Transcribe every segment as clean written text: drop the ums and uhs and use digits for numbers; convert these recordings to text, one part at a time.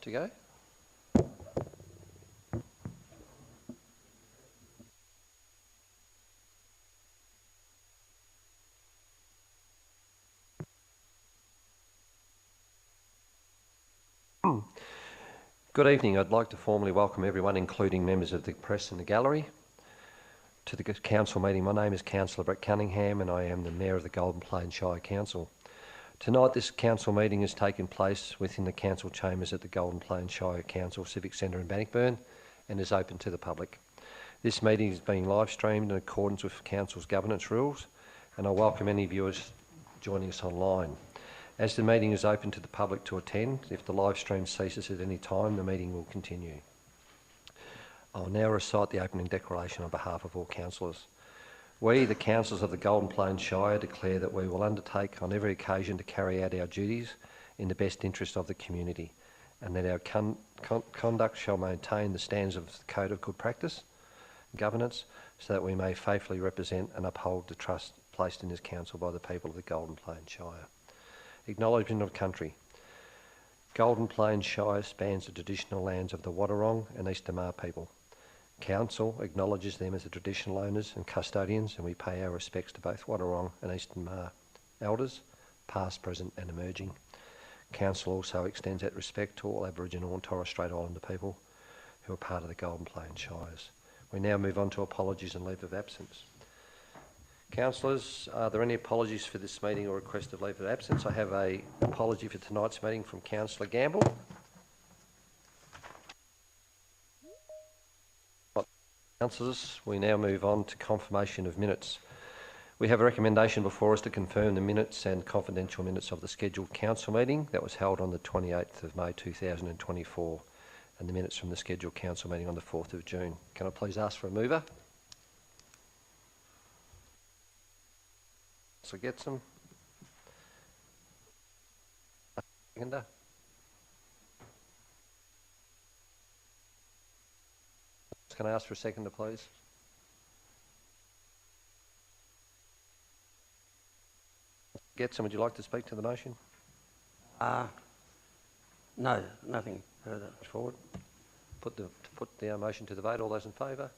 to go. Good evening. I'd like to formally welcome everyone, including members of the press in the gallery, to the council meeting. My name is Councillor Brett Cunningham and I am the Mayor of the Golden Plains Shire Council. Tonight this council meeting has taken place within the council chambers at the Golden Plains Shire Council Civic Centre in Bannockburn and is open to the public. This meeting is being live streamed in accordance with council's governance rules, and I welcome any viewers joining us online. As the meeting is open to the public to attend, if the live stream ceases at any time, the meeting will continue. I'll now recite the opening declaration on behalf of all councillors. We, the councillors of the Golden Plains Shire, declare that we will undertake on every occasion to carry out our duties in the best interest of the community, and that our conduct shall maintain the standards of the Code of Good Practice and Governance, so that we may faithfully represent and uphold the trust placed in this council by the people of the Golden Plains Shire. Acknowledgement of country. Golden Plains Shire spans the traditional lands of the Wadawurrung and East Tamar people. Council acknowledges them as the traditional owners and custodians, and we pay our respects to both Wadawurrung and East Tamar elders, past, present and emerging. Council also extends that respect to all Aboriginal and Torres Strait Islander people who are part of the Golden Plains Shires. We now move on to apologies and leave of absence. Councillors, are there any apologies for this meeting or request of leave of absence? I have an apology for tonight's meeting from Councillor Gamble. Councillors, we now move on to confirmation of minutes. We have a recommendation before us to confirm the minutes and confidential minutes of the scheduled council meeting that was held on the 28th of May 2024 and the minutes from the scheduled council meeting on the 4th of June. Can I please ask for a mover? So get some. Seconder. Can I ask for a seconder, please? Getson, would you like to speak to the motion? No, nothing further. Forward. Put the motion to the vote. All those in favour?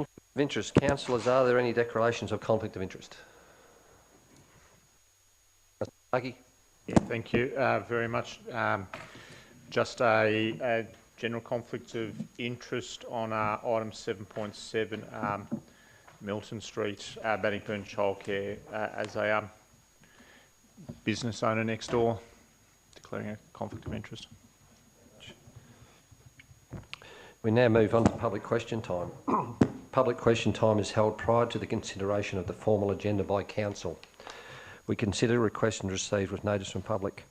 Of interest. Councillors, are there any declarations of conflict of interest? Mr. Lucky? Yeah, thank you very much. Just a general conflict of interest on item 7.7, Milton Street, Bannockburn Childcare, as a business owner next door, declaring a conflict of interest. We now move on to public question time. Public question time is held prior to the consideration of the formal agenda by council. We consider requests received with notice from public.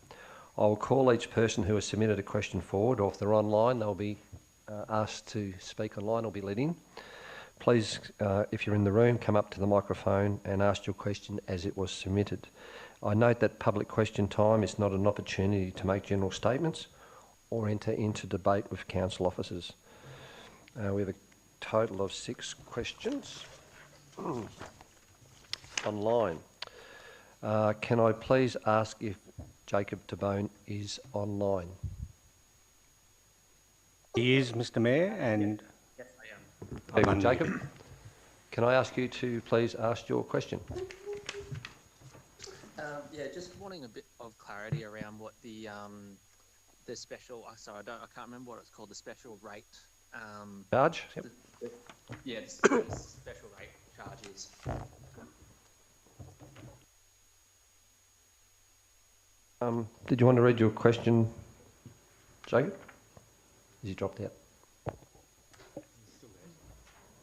I will call each person who has submitted a question forward, or if they're online, they'll be asked to speak online or be let in. Please, if you're in the room, come up to the microphone and ask your question as it was submitted. I note that public question time is not an opportunity to make general statements or enter into debate with council officers. We have a total of 6 questions online. Can I please ask if Jacob Tabone is online? He is, Mr. Mayor, and Yes, I am. Very good, Jacob. Can I ask you to please ask your question? Yeah, just wanting a bit of clarity around what the special. Sorry, I can't remember what it's called. The special rate. Charge? Yep. Yeah, the special rate charges. Did you want to read your question, Jacob? Has he dropped out?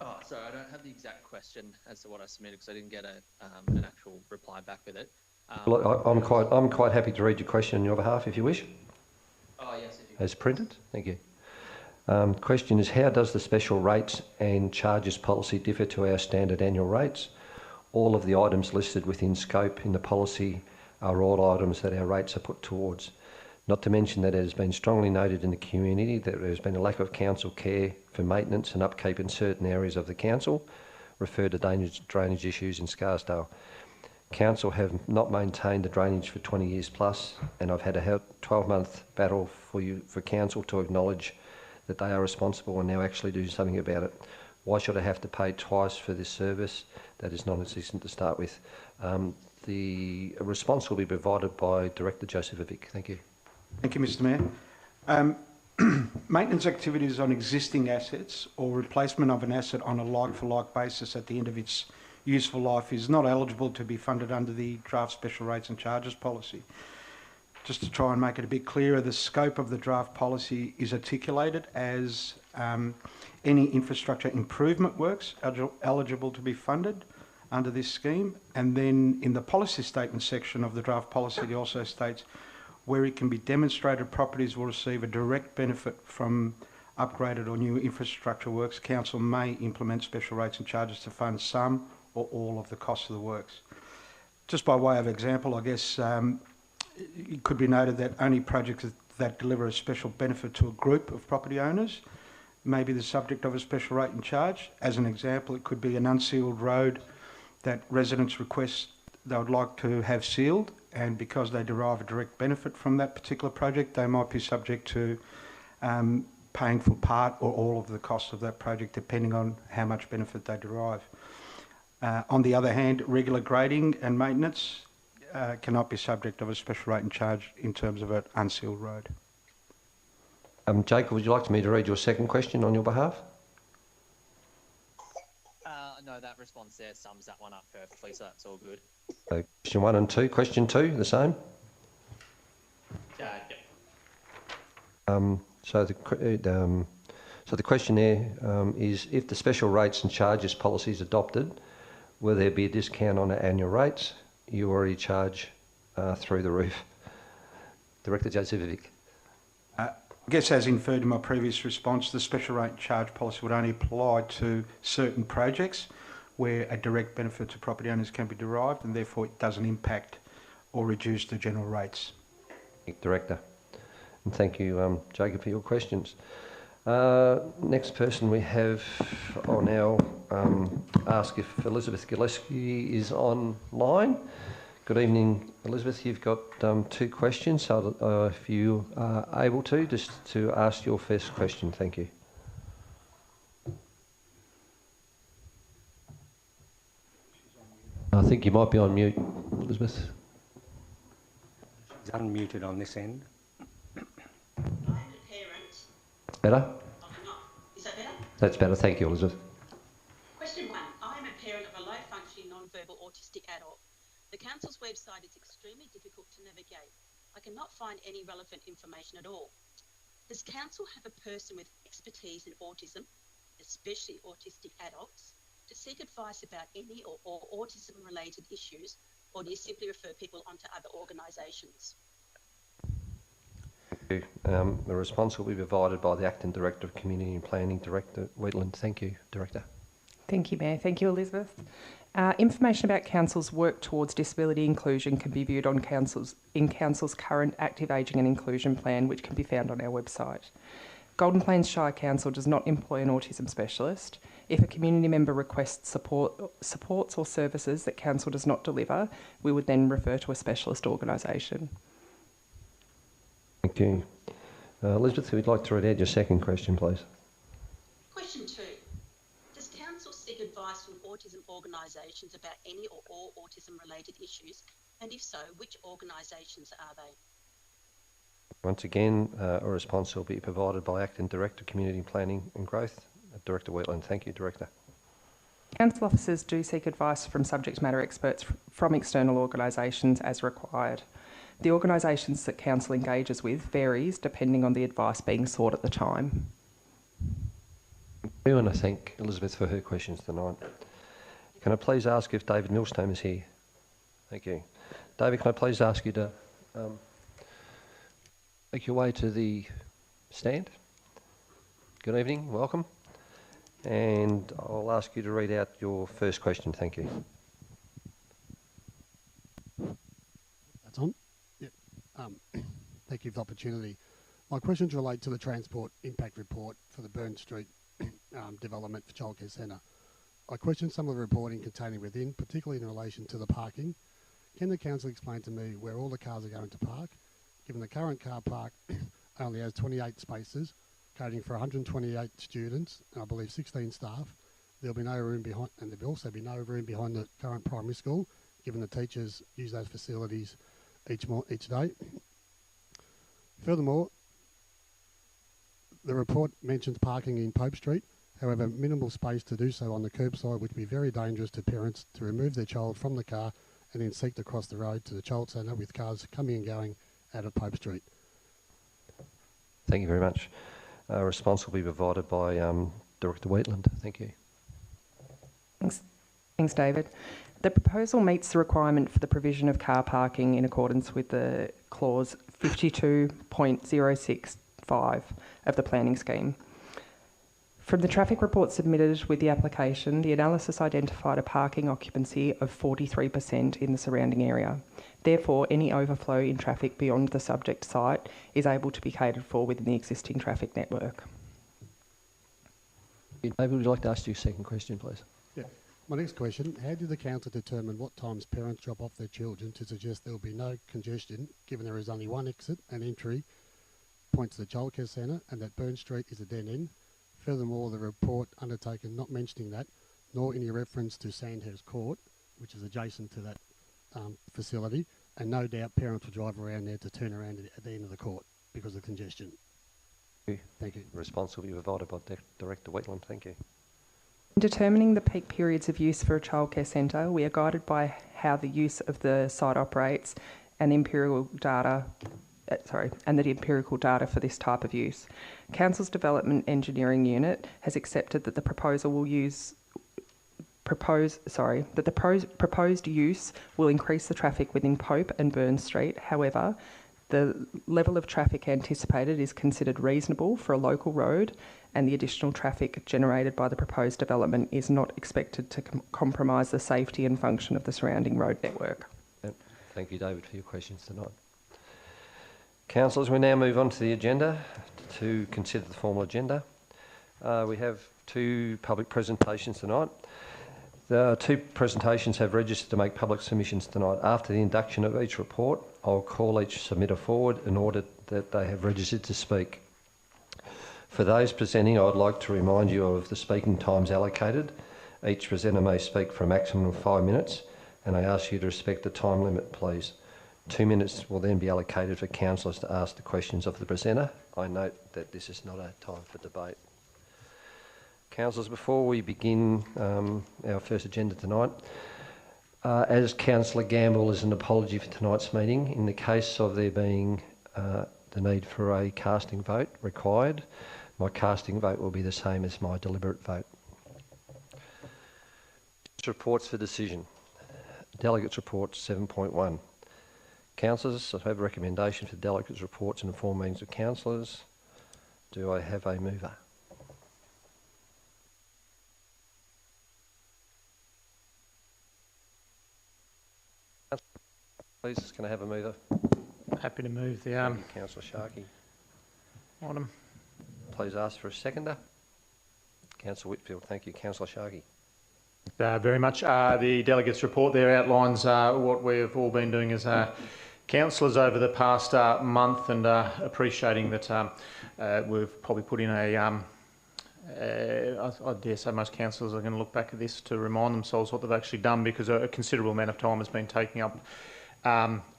Oh, sorry, I don't have the exact question as to what I submitted because I didn't get an actual reply back with it. Well, I'm quite happy to read your question on your behalf if you wish. Oh yes, if you As printed, thank you. Question is, how does the special rates and charges policy differ to our standard annual rates? All of the items listed within scope in the policy are all items that our rates are put towards. Not to mention that it has been strongly noted in the community that there has been a lack of council care for maintenance and upkeep in certain areas of the council, referred to drainage issues in Scarsdale. Council have not maintained the drainage for 20 years plus, and I've had a 12-month battle for Council to acknowledge that they are responsible and now actually do something about it. Why should I have to pay twice for this service that is non-existent to start with? The response will be provided by Director Josephowicz. Thank you. Thank you, Mr. Mayor. Maintenance activities on existing assets or replacement of an asset on a like-for-like basis at the end of its useful life is not eligible to be funded under the draft special rates and charges policy. Just to try and make it a bit clearer, the scope of the draft policy is articulated as any infrastructure improvement works eligible to be funded under this scheme. And then in the policy statement section of the draft policy, it also states where it can be demonstrated properties will receive a direct benefit from upgraded or new infrastructure works, Council may implement special rates and charges to fund some or all of the costs of the works. Just by way of example, I guess it could be noted that only projects that deliver a special benefit to a group of property owners may be the subject of a special rate and charge. As an example, it could be an unsealed road that residents request they would like to have sealed, and because they derive a direct benefit from that particular project, they might be subject to paying for part or all of the cost of that project, depending on how much benefit they derive. On the other hand, regular grading and maintenance cannot be subject of a special rate and charge in terms of an unsealed road. Jacob, would you like me to read your second question on your behalf? No, that response there sums that one up perfectly, so that's all good. Question 1 and 2. Question 2, the same? Yeah. So the question there is, if the special rates and charges policy is adopted, will there be a discount on the annual rates? You already charge through the roof. Director Josephowicz. I guess as inferred in my previous response, the special rate and charge policy would only apply to certain projects where a direct benefit to property owners can be derived, and therefore it doesn't impact or reduce the general rates. Director. And thank you, Jacob, for your questions. Next person we have, I'll now ask if Elizabeth Gillespie is online. Good evening, Elizabeth. You've got 2 questions, so if you are able to, just to ask your first question. Thank you. I think you might be on mute, Elizabeth. She's unmuted on this end. I'm a parent. Better? Is that better? That's better. Thank you, Elizabeth. Question 1. I'm a parent of a low-functioning non-verbal autistic adult. The Council's website is extremely difficult to navigate. I cannot find any relevant information at all. Does Council have a person with expertise in autism, especially autistic adults, to seek advice about any or autism-related issues, or do you simply refer people onto other organisations? Thank you. The response will be provided by the Acting Director of Community and Planning, Director Wheatland. Thank you, Director. Thank you, Mayor. Thank you, Elizabeth. Information about Council's work towards disability inclusion can be viewed on Council's current Active Ageing and Inclusion Plan, which can be found on our website. Golden Plains Shire Council does not employ an autism specialist. If a community member requests supports or services that Council does not deliver, we would then refer to a specialist organisation. Thank you. Elizabeth, we'd like to read out your second question, please. Question 2. Does Council seek advice from autism organisations about any or all autism-related issues, and if so, which organisations are they? Once again, a response will be provided by Acting Director, Community Planning and Growth, Director Wheatland. Thank you, Director. Council officers do seek advice from subject matter experts from external organisations as required. The organisations that Council engages with varies depending on the advice being sought at the time. Thank you, and I thank Elizabeth for her questions tonight. Can I please ask if David Millstone is here? Thank you. David, can I please ask you to make your way to the stand? Good evening, welcome. And I'll ask you to read out your first question. Thank you. That's on? Yep. Thank you for the opportunity. My questions relate to the Transport Impact Report for the Burn Street development for Childcare Centre. I question some of the reporting containing within, particularly in relation to the parking, Can the council explain to me where all the cars are going to park, given the current car park only has 28 spaces, catering for 128 students, and I believe 16 staff? There'll be no room behind, and there'll also be no room behind the current primary school, given the teachers use those facilities each day. Furthermore, the report mentions parking in Pope Street. However, minimal space to do so on the curbside would be very dangerous to parents to remove their child from the car and then seek to cross the road to the child centre with cars coming and going out of Pope Street. Thank you very much. Response will be provided by Director Wheatland. Thank you. Thanks, David. The proposal meets the requirement for the provision of car parking in accordance with the clause 52.065 of the planning scheme. From the traffic report submitted with the application, the analysis identified a parking occupancy of 43% in the surrounding area. Therefore, any overflow in traffic beyond the subject site is able to be catered for within the existing traffic network. David, would you like to ask your second question, please? Yeah. My next question, how did the council determine what times parents drop off their children to suggest there will be no congestion, given there is only one exit and entry point to the childcare centre and that Burn Street is a dead end? Furthermore, the report undertaken not mentioning that, nor any reference to Sandhurst Court, which is adjacent to that facility, and no doubt parents will drive around there to turn around at the end of the court because of congestion. Thank you. Response will be provided by Director Wheatland. Thank you. In determining the peak periods of use for a childcare centre, we are guided by how the use of the site operates and the empirical data for this type of use. Council's Development Engineering Unit has accepted that the proposed use will increase the traffic within Pope and Burn Street. However, the level of traffic anticipated is considered reasonable for a local road, and the additional traffic generated by the proposed development is not expected to compromise the safety and function of the surrounding road network. Thank you, David, for your questions tonight. Councillors, we now move on to the agenda to consider the formal agenda. We have two public presentations tonight. The two presentations have registered to make public submissions tonight. After the induction of each report, I'll call each submitter forward in order that they have registered to speak. For those presenting, I'd like to remind you of the speaking times allocated. Each presenter may speak for a maximum of 5 minutes, and I ask you to respect the time limit, please. 2 minutes will then be allocated for councillors to ask the questions of the presenter. I note that this is not a time for debate. Councillors, before we begin our first agenda tonight, as Councillor Gamble is an apology for tonight's meeting, in the case of there being the need for a casting vote required, my casting vote will be the same as my deliberate vote. Reports for decision. Delegates report 7.1. Councillors, I have a recommendation for delegates' reports and informed meetings of councillors. Do I have a mover? Please, can I have a mover? Happy to move the Councillor Sharkey. item. Please ask for a seconder. Councillor Whitfield, thank you. Councillor Sharkey. Very much. The delegates' report there outlines what we've all been doing as councillors over the past month, and appreciating that we've probably put in a, I dare say most councillors are going to look back at this to remind themselves what they've actually done, because a considerable amount of time has been taken up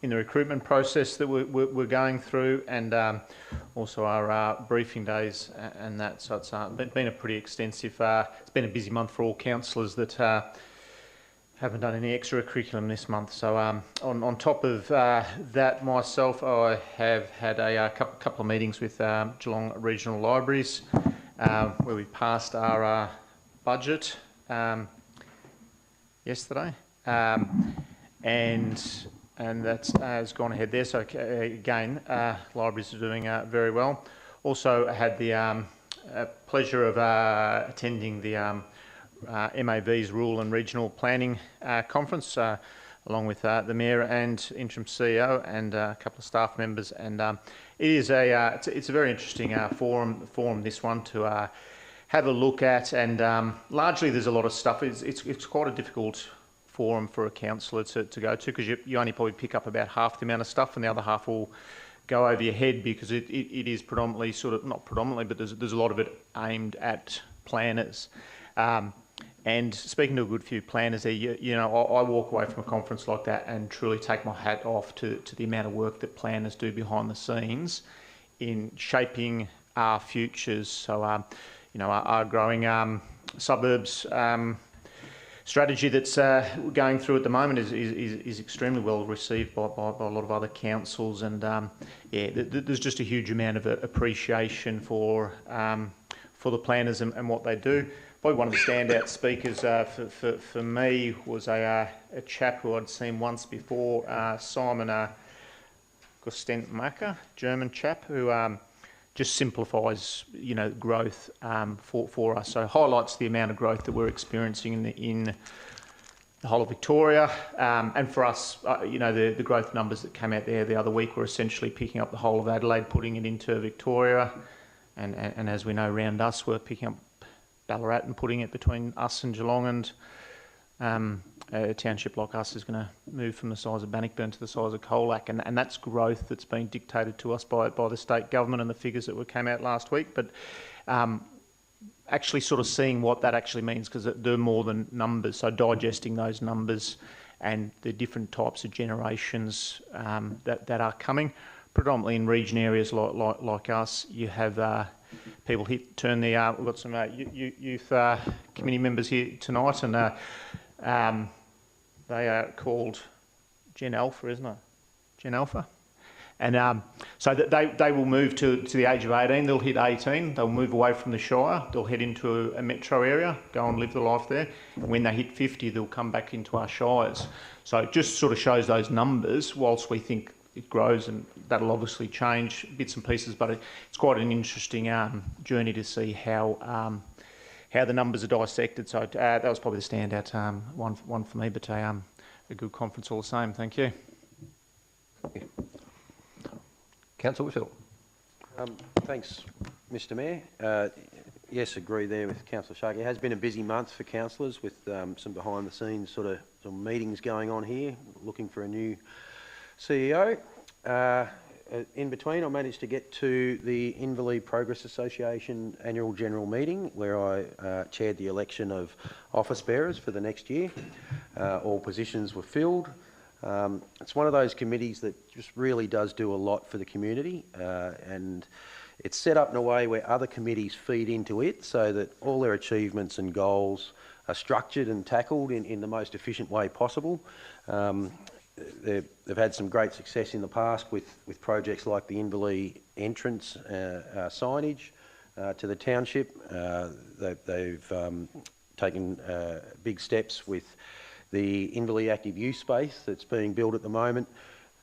in the recruitment process that we're going through, and also our briefing days and that. So it's been a pretty extensive, it's been a busy month for all councillors that haven't done any extracurriculum this month. So on top of that, myself, I have had a couple of meetings with Geelong Regional Libraries where we passed our budget yesterday, and that has gone ahead there. So again, libraries are doing very well. Also had the pleasure of attending the MAV's Rural and Regional Planning Conference, along with the Mayor and Interim CEO and a couple of staff members. And it is it's a very interesting forum, this one, to have a look at. And largely there's a lot of stuff. It's quite a difficult forum for a councillor to go to, because you only probably pick up about half the amount of stuff and the other half will go over your head, because it is predominantly not predominantly, but there's a lot of it aimed at planners. And speaking to a good few planners there, you know, I walk away from a conference like that and truly take my hat off to the amount of work that planners do behind the scenes in shaping our futures. So, you know, our growing suburbs strategy that's going through at the moment is extremely well received by a lot of other councils, and yeah, there's just a huge amount of appreciation for the planners and what they do. Probably one of the standout speakers for me was a chap who I'd seen once before, Simon Gostentmacher, German chap, who just simplifies, you know, growth for us. So highlights the amount of growth that we're experiencing in the whole of Victoria, and for us, you know, the growth numbers that came out there the other week were essentially picking up the whole of Adelaide, putting it into Victoria, and as we know, around us, we're picking up Ballarat and putting it between us and Geelong, and a township like us is going to move from the size of Bannockburn to the size of Colac, and that's growth that's been dictated to us by the state government and the figures that came out last week. But actually sort of seeing what that actually means, because they're more than numbers, so digesting those numbers and the different types of generations that are coming, predominantly in region areas like us. You have people turn the we've got some youth committee members here tonight, and they are called Gen Alpha, isn't it? Gen Alpha. And so that they will move to the age of 18. They'll hit 18. They'll move away from the Shire. They'll head into a metro area, go and live the life there. And when they hit 50, they'll come back into our shires. So it just sort of shows those numbers, whilst we think it grows, and that'll obviously change bits and pieces, but it's quite an interesting journey to see how the numbers are dissected. So that was probably the standout one for me, but a good conference all the same. Thank you. Councillor Whitfield. Thanks, Mr Mayor. Yes, agree there with Councillor Sharkey. It has been a busy month for councillors, with some behind-the-scenes sort of some meetings going on here, looking for a new CEO. In between, I managed to get to the Inverleigh Progress Association annual general meeting, where I chaired the election of office bearers for the next year. All positions were filled. It's one of those committees that just really does do a lot for the community, and it's set up in a way where other committees feed into it, so that all their achievements and goals are structured and tackled in the most efficient way possible. They've had some great success in the past with projects like the Inverleigh entrance signage to the township. They've taken big steps with the Inverleigh active use space that's being built at the moment,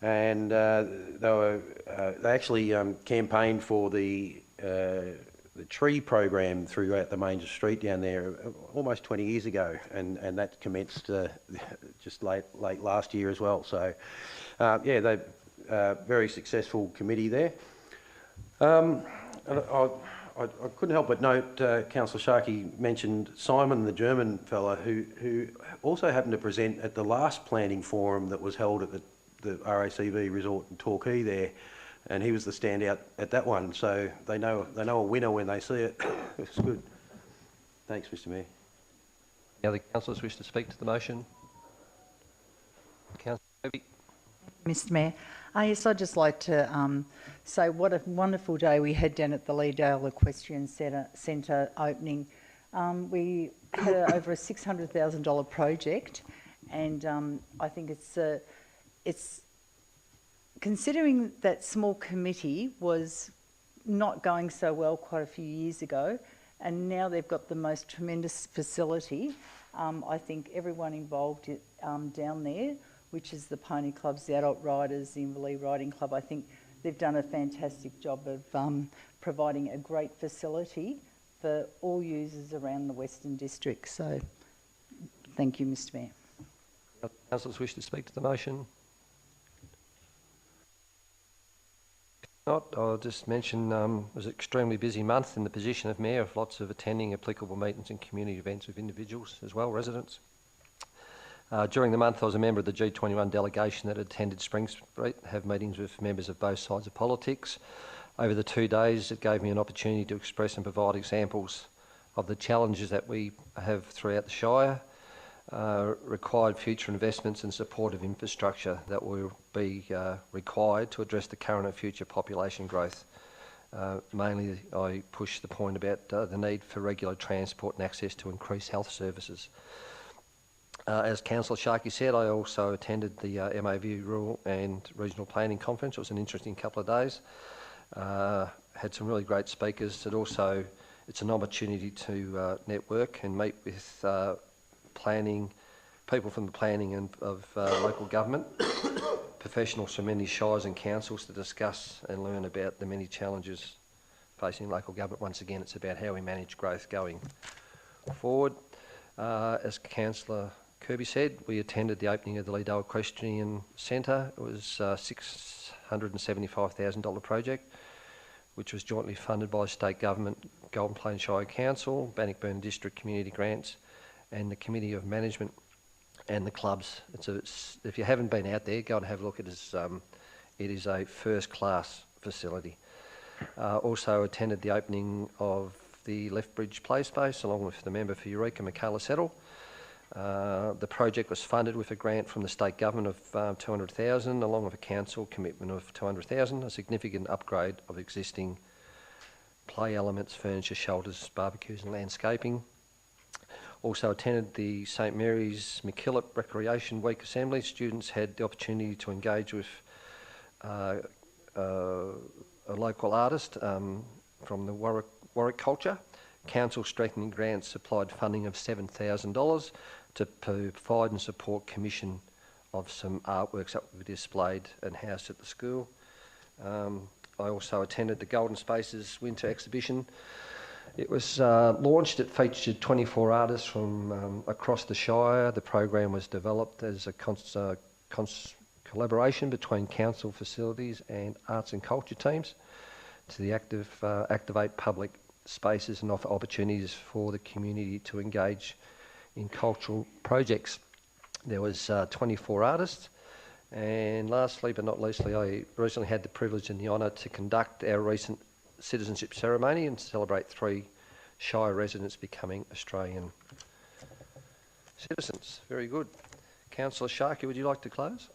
and they actually campaigned for the tree program throughout the main street down there almost 20 years ago, and that commenced just late last year as well. So yeah, they're very successful committee there. I couldn't help but note Councillor Sharkey mentioned Simon, the German fella, who also happened to present at the last planning forum that was held at the RACV resort in Torquay there, and he was the standout at that one. So they know a winner when they see it. It's good. Thanks, Mr Mayor. Any other councillors wish to speak to the motion? Councillor Toby. Mr Mayor. Yes, I'd just like to say what a wonderful day we had down at the Leedale Equestrian Centre opening. We had over a $600,000 project, and I think it's considering that small committee was not going so well quite a few years ago, and now they've got the most tremendous facility. I think everyone involved down there, which is the Pony Clubs, the Adult Riders, the Inverleigh Riding Club, I think they've done a fantastic job of providing a great facility for all users around the Western District. So, thank you, Mr Mayor. Councillors wish to speak to the motion? If not, I'll just mention it was an extremely busy month in the position of Mayor, of lots of attending applicable meetings and community events with individuals as well, residents. During the month, I was a member of the G21 delegation that attended Spring Street, have meetings with members of both sides of politics. Over the 2 days, it gave me an opportunity to express and provide examples of the challenges that we have throughout the Shire, required future investments and supportive infrastructure that will be required to address the current and future population growth. Mainly, I push the point about the need for regular transport and access to increased health services. As Councillor Sharkey said, I also attended the MAV Rural and Regional Planning Conference. It was an interesting couple of days. Had some really great speakers. It's an opportunity to network and meet with people from the planning and of local government, professionals from many shires and councils to discuss and learn about the many challenges facing local government. Once again, it's about how we manage growth going forward. As Councillor Kirby said, we attended the opening of the Liddell Equestrian Centre. It was a $675,000 project, which was jointly funded by State Government, Golden Plains Shire Council, Bannockburn District Community Grants, and the Committee of Management and the clubs. If you haven't been out there, go and have a look. It is a first-class facility. Also attended the opening of the Lethbridge Play Space, along with the member for Eureka, Michaela Settle. The project was funded with a grant from the State Government of $200,000, along with a council commitment of $200,000, a significant upgrade of existing play elements, furniture, shelters, barbecues and landscaping. Also attended the St Mary's MacKillop Recreation Week Assembly. Students had the opportunity to engage with a local artist from the Warwick culture. Council strengthening grants supplied funding of $7,000 to provide and support commission of some artworks that will be displayed and housed at the school. I also attended the Golden Spaces Winter Exhibition. It was launched. It featured 24 artists from across the Shire. The program was developed as a collaboration between council facilities and arts and culture teams to activate public spaces and offer opportunities for the community to engage in cultural projects. There was 24 artists, and lastly but not leastly, I recently had the privilege and the honour to conduct our recent citizenship ceremony and celebrate 3 Shire residents becoming Australian citizens. Very good. Councillor Sharkey, would you like to close?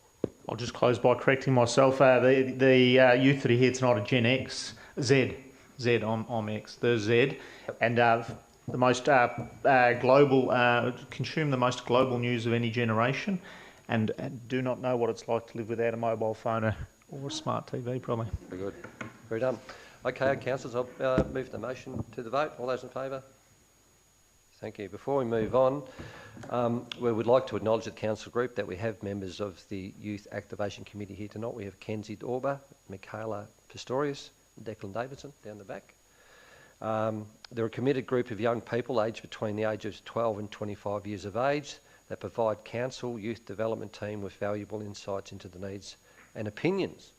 I'll just close by correcting myself. The youth that are here tonight are Gen X, Z, I'm X, the Z, and the most global, consume the most global news of any generation, and do not know what it's like to live without a mobile phone or a smart TV, probably. Very good. Very done. Okay, councillors, I'll move the motion to the vote. All those in favour? Thank you. Before we move on, we would like to acknowledge the council group that we have members of the Youth Activation Committee here tonight. We have Kenzie Dorber, Michaela Pistorius, and Declan Davidson down the back. They're a committed group of young people aged between the ages of 12 and 25 years of age that provide council youth development team with valuable insights into the needs and opinions,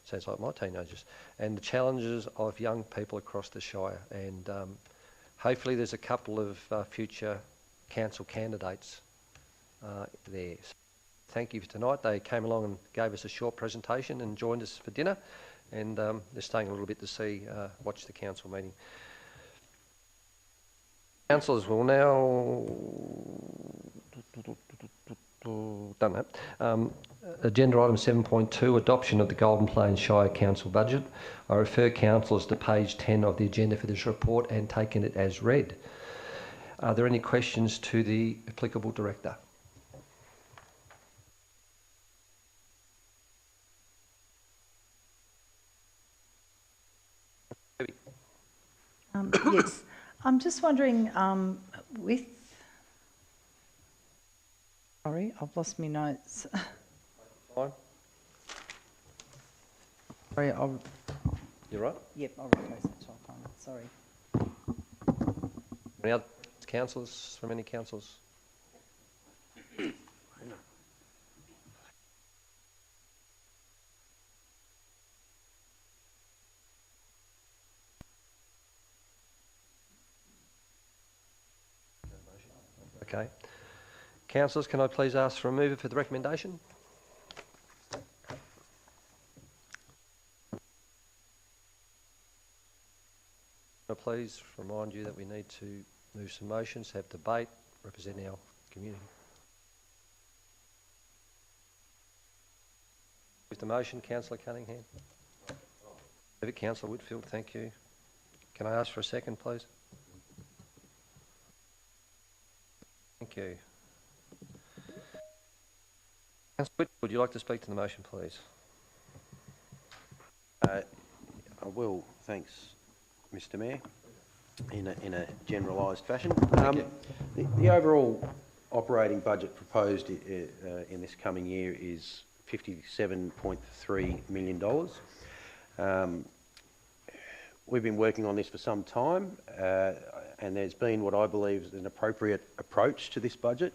sounds like my teenagers, and the challenges of young people across the Shire. And hopefully there's a couple of future council candidates there. Thank you for tonight. They came along and gave us a short presentation and joined us for dinner, and they're staying a little bit to watch the council meeting. Councillors will now done that. Agenda item 7.2, adoption of the Golden Plains Shire Council budget. I refer councillors to page 10 of the agenda for this report and taken it as read. Are there any questions to the applicable director? Yes, I'm just wondering sorry, I've lost my notes. Fine. Sorry, You're right. Yep, I'll replace that. Sorry. Any other councillors from any councils? Okay. Councillors, can I please ask for a mover for the recommendation? Can I please remind you that we need to move some motions, have debate, represent our community. With the motion, Councillor Cunningham. Move it, Councillor Whitfield, thank you. Can I ask for a second, please? Thank you. Councillor Whitfield, would you like to speak to the motion, please? I will, thanks, Mr Mayor, in a generalised fashion. The overall operating budget proposed in this coming year is $57.3 million. We've been working on this for some time, and there's been what I believe is an appropriate approach to this budget.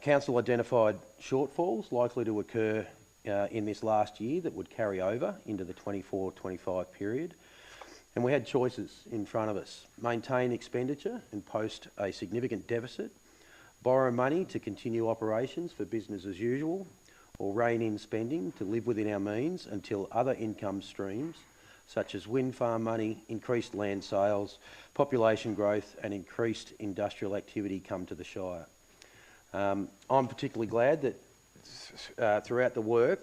Council identified shortfalls likely to occur in this last year that would carry over into the 24-25 period. And we had choices in front of us: maintain expenditure and post a significant deficit, borrow money to continue operations for business as usual, or rein in spending to live within our means until other income streams, such as wind farm money, increased land sales, population growth and increased industrial activity, come to the Shire. I'm particularly glad that throughout the work,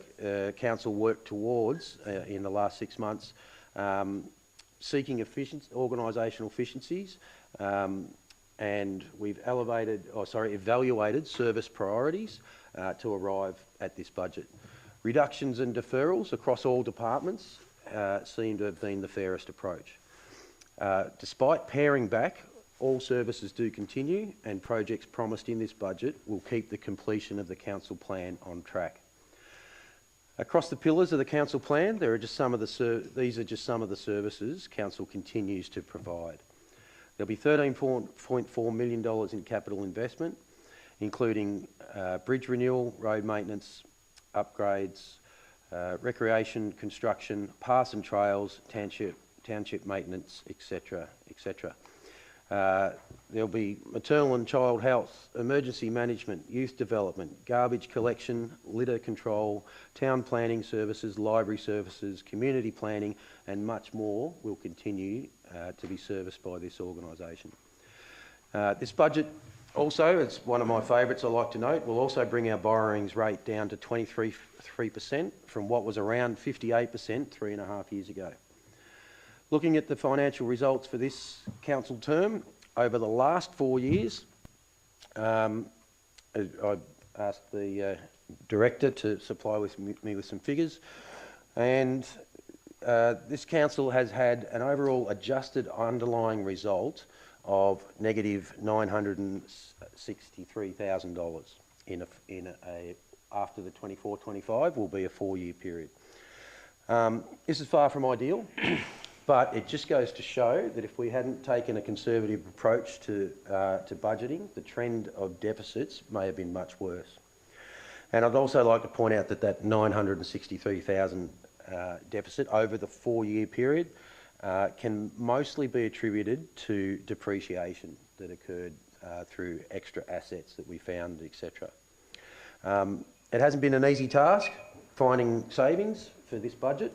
Council worked towards, in the last 6 months, seeking organisational efficiencies, and we've evaluated service priorities to arrive at this budget. Reductions and deferrals across all departments seem to have been the fairest approach. Despite paring back, all services do continue, and projects promised in this budget will keep the completion of the council plan on track. Across the pillars of the council plan, these are just some of the services council continues to provide. There'll be $13.4 million in capital investment, including bridge renewal, road maintenance, upgrades, recreation, construction, paths and trails, township maintenance, etc., etc. There'll be maternal and child health, emergency management, youth development, garbage collection, litter control, town planning services, library services, community planning, and much more will continue to be serviced by this organisation. This budget also, it's one of my favourites I like to note, will also bring our borrowings rate down to 23% from what was around 58% 3.5 years ago. Looking at the financial results for this council term, over the last 4 years, I asked the director to supply me with some figures, and this council has had an overall adjusted underlying result of negative $963,000 after the 24-25 will be a 4-year period. This is far from ideal. But it just goes to show that if we hadn't taken a conservative approach to budgeting, the trend of deficits may have been much worse. And I'd also like to point out that that $963,000 deficit over the 4-year period can mostly be attributed to depreciation that occurred through extra assets that we found, etc. It hasn't been an easy task finding savings for this budget.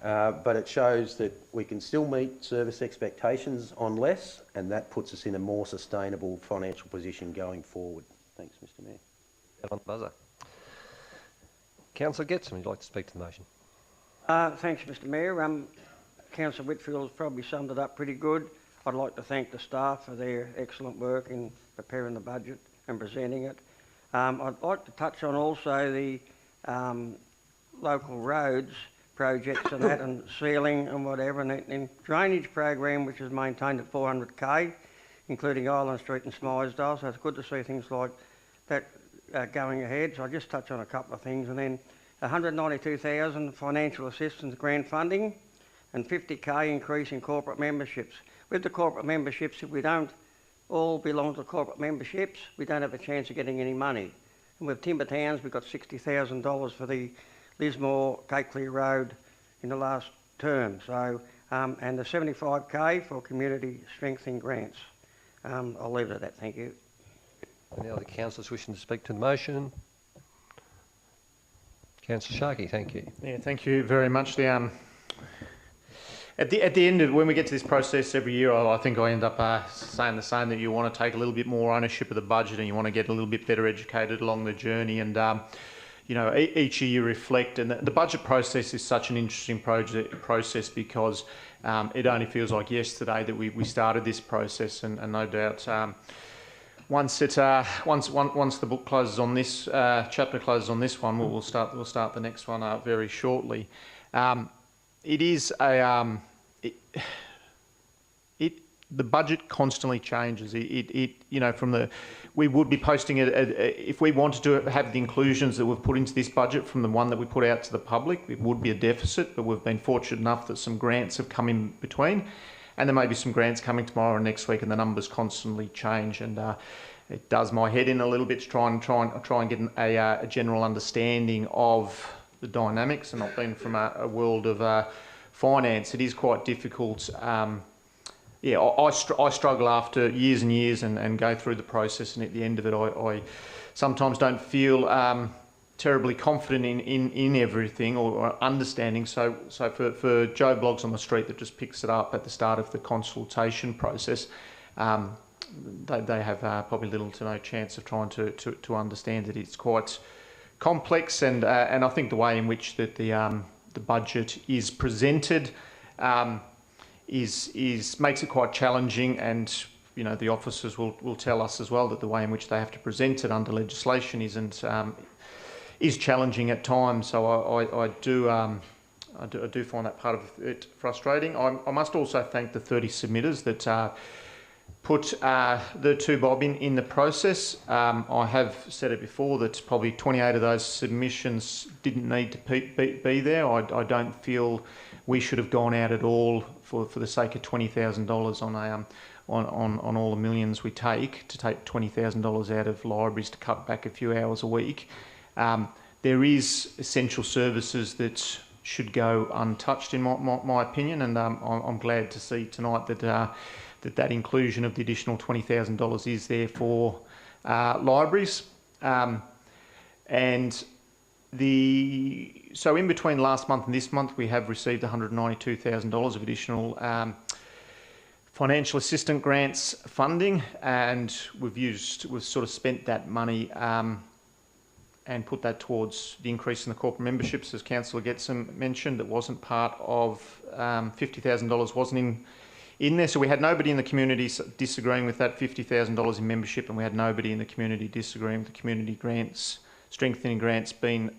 But it shows that we can still meet service expectations on less, and that puts us in a more sustainable financial position going forward. Thanks, Mr Mayor. On the buzzer. Councillor Getson, would you like to speak to the motion? Thanks, Mr Mayor. Councillor Whitfield has probably summed it up pretty good. I'd like to thank the staff for their excellent work in preparing the budget and presenting it. I'd like to touch on also the local roads projects and that, and sealing and whatever, and drainage program which is maintained at 400k, including Island Street and Smythesdale, so it's good to see things like that going ahead. So I'll just touch on a couple of things, and then 192,000 financial assistance grant funding and 50k increase in corporate memberships. With the corporate memberships, if we don't all belong to corporate memberships, we don't have a chance of getting any money. And with Timber Towns, we've got $60,000 for the Lismore Cape Clear Road in the last term. So, and the 75k for community strengthening grants. I'll leave it at that. Thank you. Any other councillors wishing to speak to the motion? Councillor Sharkey, thank you. Yeah, thank you very much. At the end of when we get to this process every year, I think I end up saying the same, that you want to take a little bit more ownership of the budget and you want to get a little bit better educated along the journey. And you know, each year you reflect, and the budget process is such an interesting process because it only feels like yesterday that we started this process, and no doubt once the book closes on this chapter closes on this one, we'll start the next one very shortly. It is a the budget constantly changes. You know, we would be posting it if we wanted to have the inclusions that we've put into this budget from the one that we put out to the public. It would be a deficit, but we've been fortunate enough that some grants have come in between, and there may be some grants coming tomorrow and next week, and the numbers constantly change. And it does my head in a little bit to try and get a general understanding of the dynamics, and not being from a world of finance, it is quite difficult. Yeah, I struggle after years and years and go through the process, and at the end of it, I sometimes don't feel terribly confident in everything or understanding. So for Joe Bloggs on the street that just picks it up at the start of the consultation process, they have probably little to no chance of trying to understand that it's quite complex, and I think the way in which that the budget is presented makes it quite challenging, and you know, the officers will tell us as well that the way in which they have to present it under legislation is challenging at times. So I do find that part of it frustrating. I must also thank the 30 submitters that put the 2-bob in the process. I have said it before that probably 28 of those submissions didn't need to be there. I don't feel we should have gone out at all for the sake of $20,000 on all the millions we take, to take $20,000 out of libraries to cut back a few hours a week. There is essential services that should go untouched in my opinion, and I'm glad to see tonight that inclusion of the additional $20,000 is there for libraries. So in between last month and this month, we have received $192,000 of additional financial assistance grants funding, and we've sort of spent that money and put that towards the increase in the corporate memberships, as Councillor Getson mentioned. That wasn't part of $50,000 wasn't in there, so we had nobody in the community disagreeing with that $50,000 in membership, and we had nobody in the community disagreeing with the community grants, strengthening grants being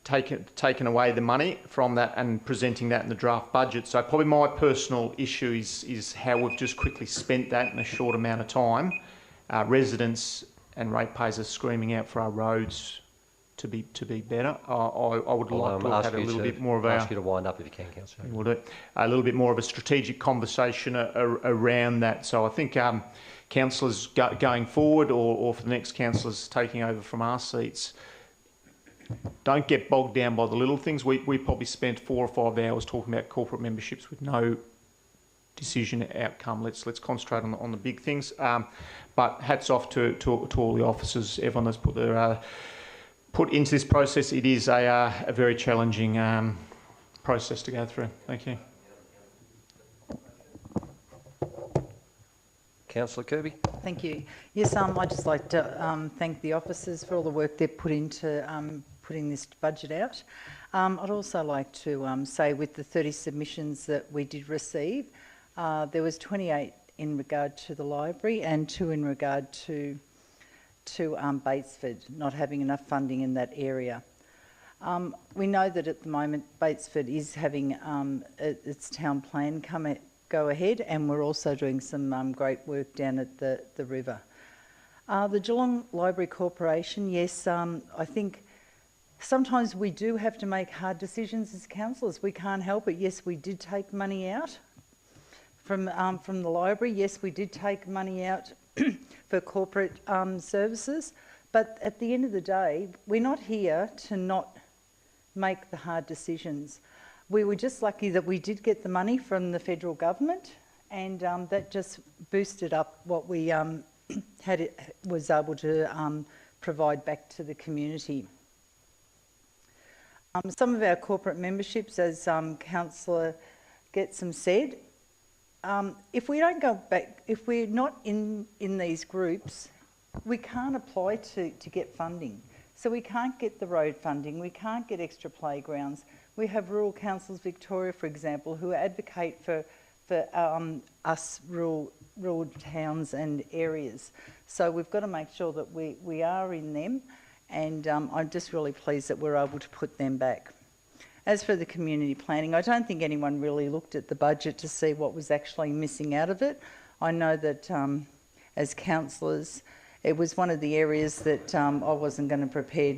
taken away the money from that and presenting that in the draft budget. So probably my personal issue is how we've just quickly spent that in a short amount of time. Residents and ratepayers are screaming out for our roads to be better. I would like to have had a little bit more of ask you to wind up if you can, Councillor. We'll do a little bit more of a strategic conversation around that. So I think councillors going forward, or for the next councillors taking over from our seats, don't get bogged down by the little things. We probably spent 4 or 5 hours talking about corporate memberships with no decision outcome. Let's concentrate on the big things. But hats off to all the officers, everyone that's put into this process. It is a very challenging process to go through. Thank you. Councillor Kirby. Thank you. Yes, I'd just like to thank the officers for all the work they've put into putting this budget out. I'd also like to say, with the 30 submissions that we did receive, there was 28 in regard to the library and 2 in regard to Batesford not having enough funding in that area. We know that at the moment Batesford is having its town plan go ahead, and we're also doing some great work down at the river. The Geelong Library Corporation, yes, I think sometimes we do have to make hard decisions as councillors. We can't help it. Yes, we did take money out from the library. Yes, we did take money out for corporate services. But at the end of the day, we're not here to not make the hard decisions. We were just lucky that we did get the money from the federal government, and that just boosted up what we was able to provide back to the community. Some of our corporate memberships, as Councillor Getsom said, if we don't go back, if we're not in these groups, we can't apply to get funding. So we can't get the road funding, we can't get extra playgrounds. We have Rural Councils Victoria, for example, who advocate for us rural towns and areas. So we've got to make sure that we are in them, and I'm just really pleased that we're able to put them back. As for the community planning, I don't think anyone really looked at the budget to see what was actually missing out of it. I know that as councillors, it was one of the areas that I wasn't going to prepare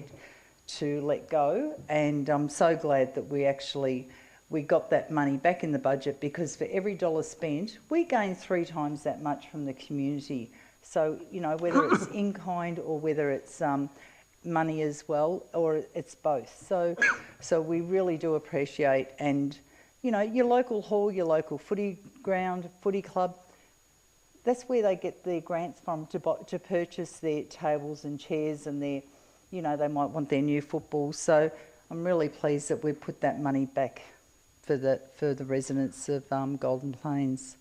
to let go, and I'm so glad that we got that money back in the budget, because for every dollar spent, we gain 3 times that much from the community. So, you know, whether it's in kind or whether it's money as well, or it's both. So we really do appreciate, and, you know, your local hall, your local footy ground, footy club, that's where they get their grants from to purchase their tables and chairs, and their, you know, they might want their new football. So I'm really pleased that we put that money back for the residents of Golden Plains.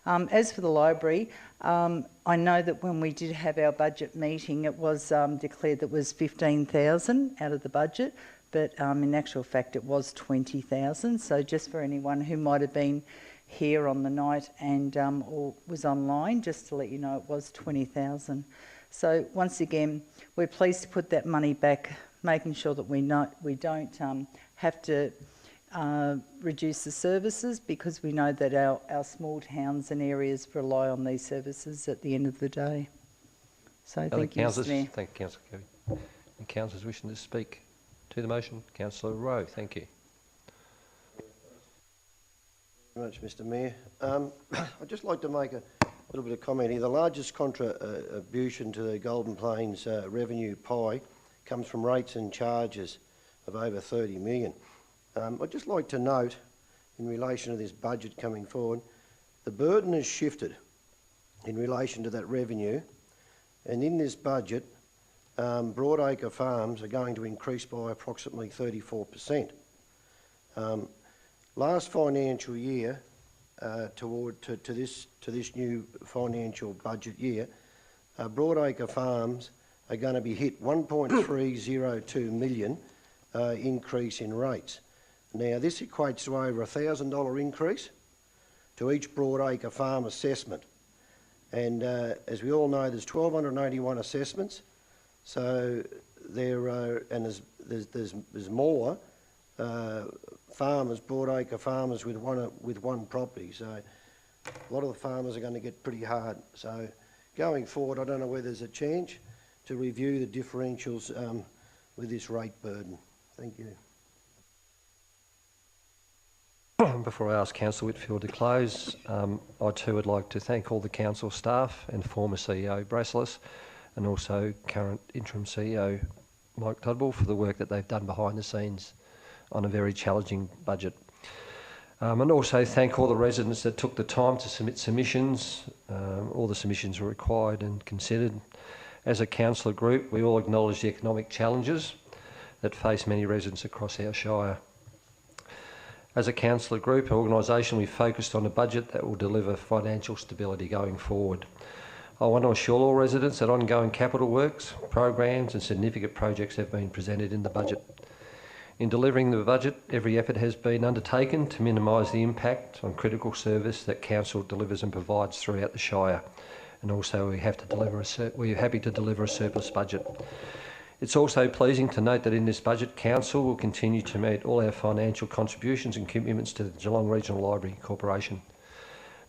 As for the library, I know that when we did have our budget meeting, it was declared that it was 15,000 out of the budget, but in actual fact it was 20,000. So just for anyone who might have been here on the night and or was online, just to let you know, it was 20,000. So once again, we're pleased to put that money back, making sure that we don't have to reduce the services, because we know that our small towns and areas rely on these services at the end of the day. So thank you, Mr. Mayor. Thank you, Councillor Kirby. And councillors wishing to speak to the motion? Councillor Rowe, thank you. Very much, Mr. Mayor. I'd just like to make a little bit of comment here. The largest contribution to the Golden Plains revenue pie comes from rates and charges of over 30 million. I'd just like to note, in relation to this budget coming forward, the burden has shifted in relation to that revenue, and in this budget, Broadacre Farms are going to increase by approximately 34%. Last financial year, to this new financial budget year, Broadacre Farms are going to be hit 1.302 million increase in rates. Now, this equates to over $1,000 increase to each Broadacre farm assessment. And as we all know, there's 1,281 assessments, so there are, and there's more farmers, Broadacre farmers with one property. So a lot of the farmers are going to get pretty hard. So going forward, I don't know whether there's a change to review the differentials with this rate burden. Thank you. Before I ask Councillor Whitfield to close, I too would like to thank all the council staff and former CEO Brasselis, and also current interim CEO Mike Tudwell, for the work that they've done behind the scenes on a very challenging budget. And also thank all the residents that took the time to submit submissions. All the submissions were required and considered. As a councillor group, we all acknowledge the economic challenges that face many residents across our shire. As a councillor group and organisation, we focused on a budget that will deliver financial stability going forward. I want to assure all residents that ongoing capital works, programs and significant projects have been presented in the budget. In delivering the budget, every effort has been undertaken to minimise the impact on critical service that council delivers and provides throughout the shire. And also we're happy to deliver a surplus budget. It's also pleasing to note that in this budget, Council will continue to meet all our financial contributions and commitments to the Geelong Regional Library Corporation.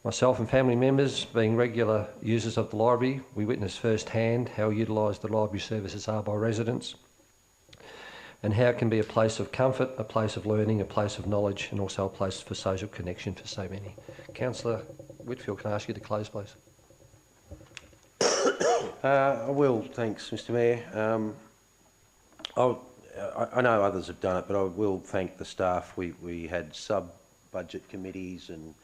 Myself and family members, being regular users of the library, we witness firsthand how utilised the library services are by residents, and how it can be a place of comfort, a place of learning, a place of knowledge, and also a place for social connection for so many. Councillor Whitfield, can I ask you to close, please? I will, thanks, Mr. Mayor. I know others have done it, but I will thank the staff. We had sub-budget committees, and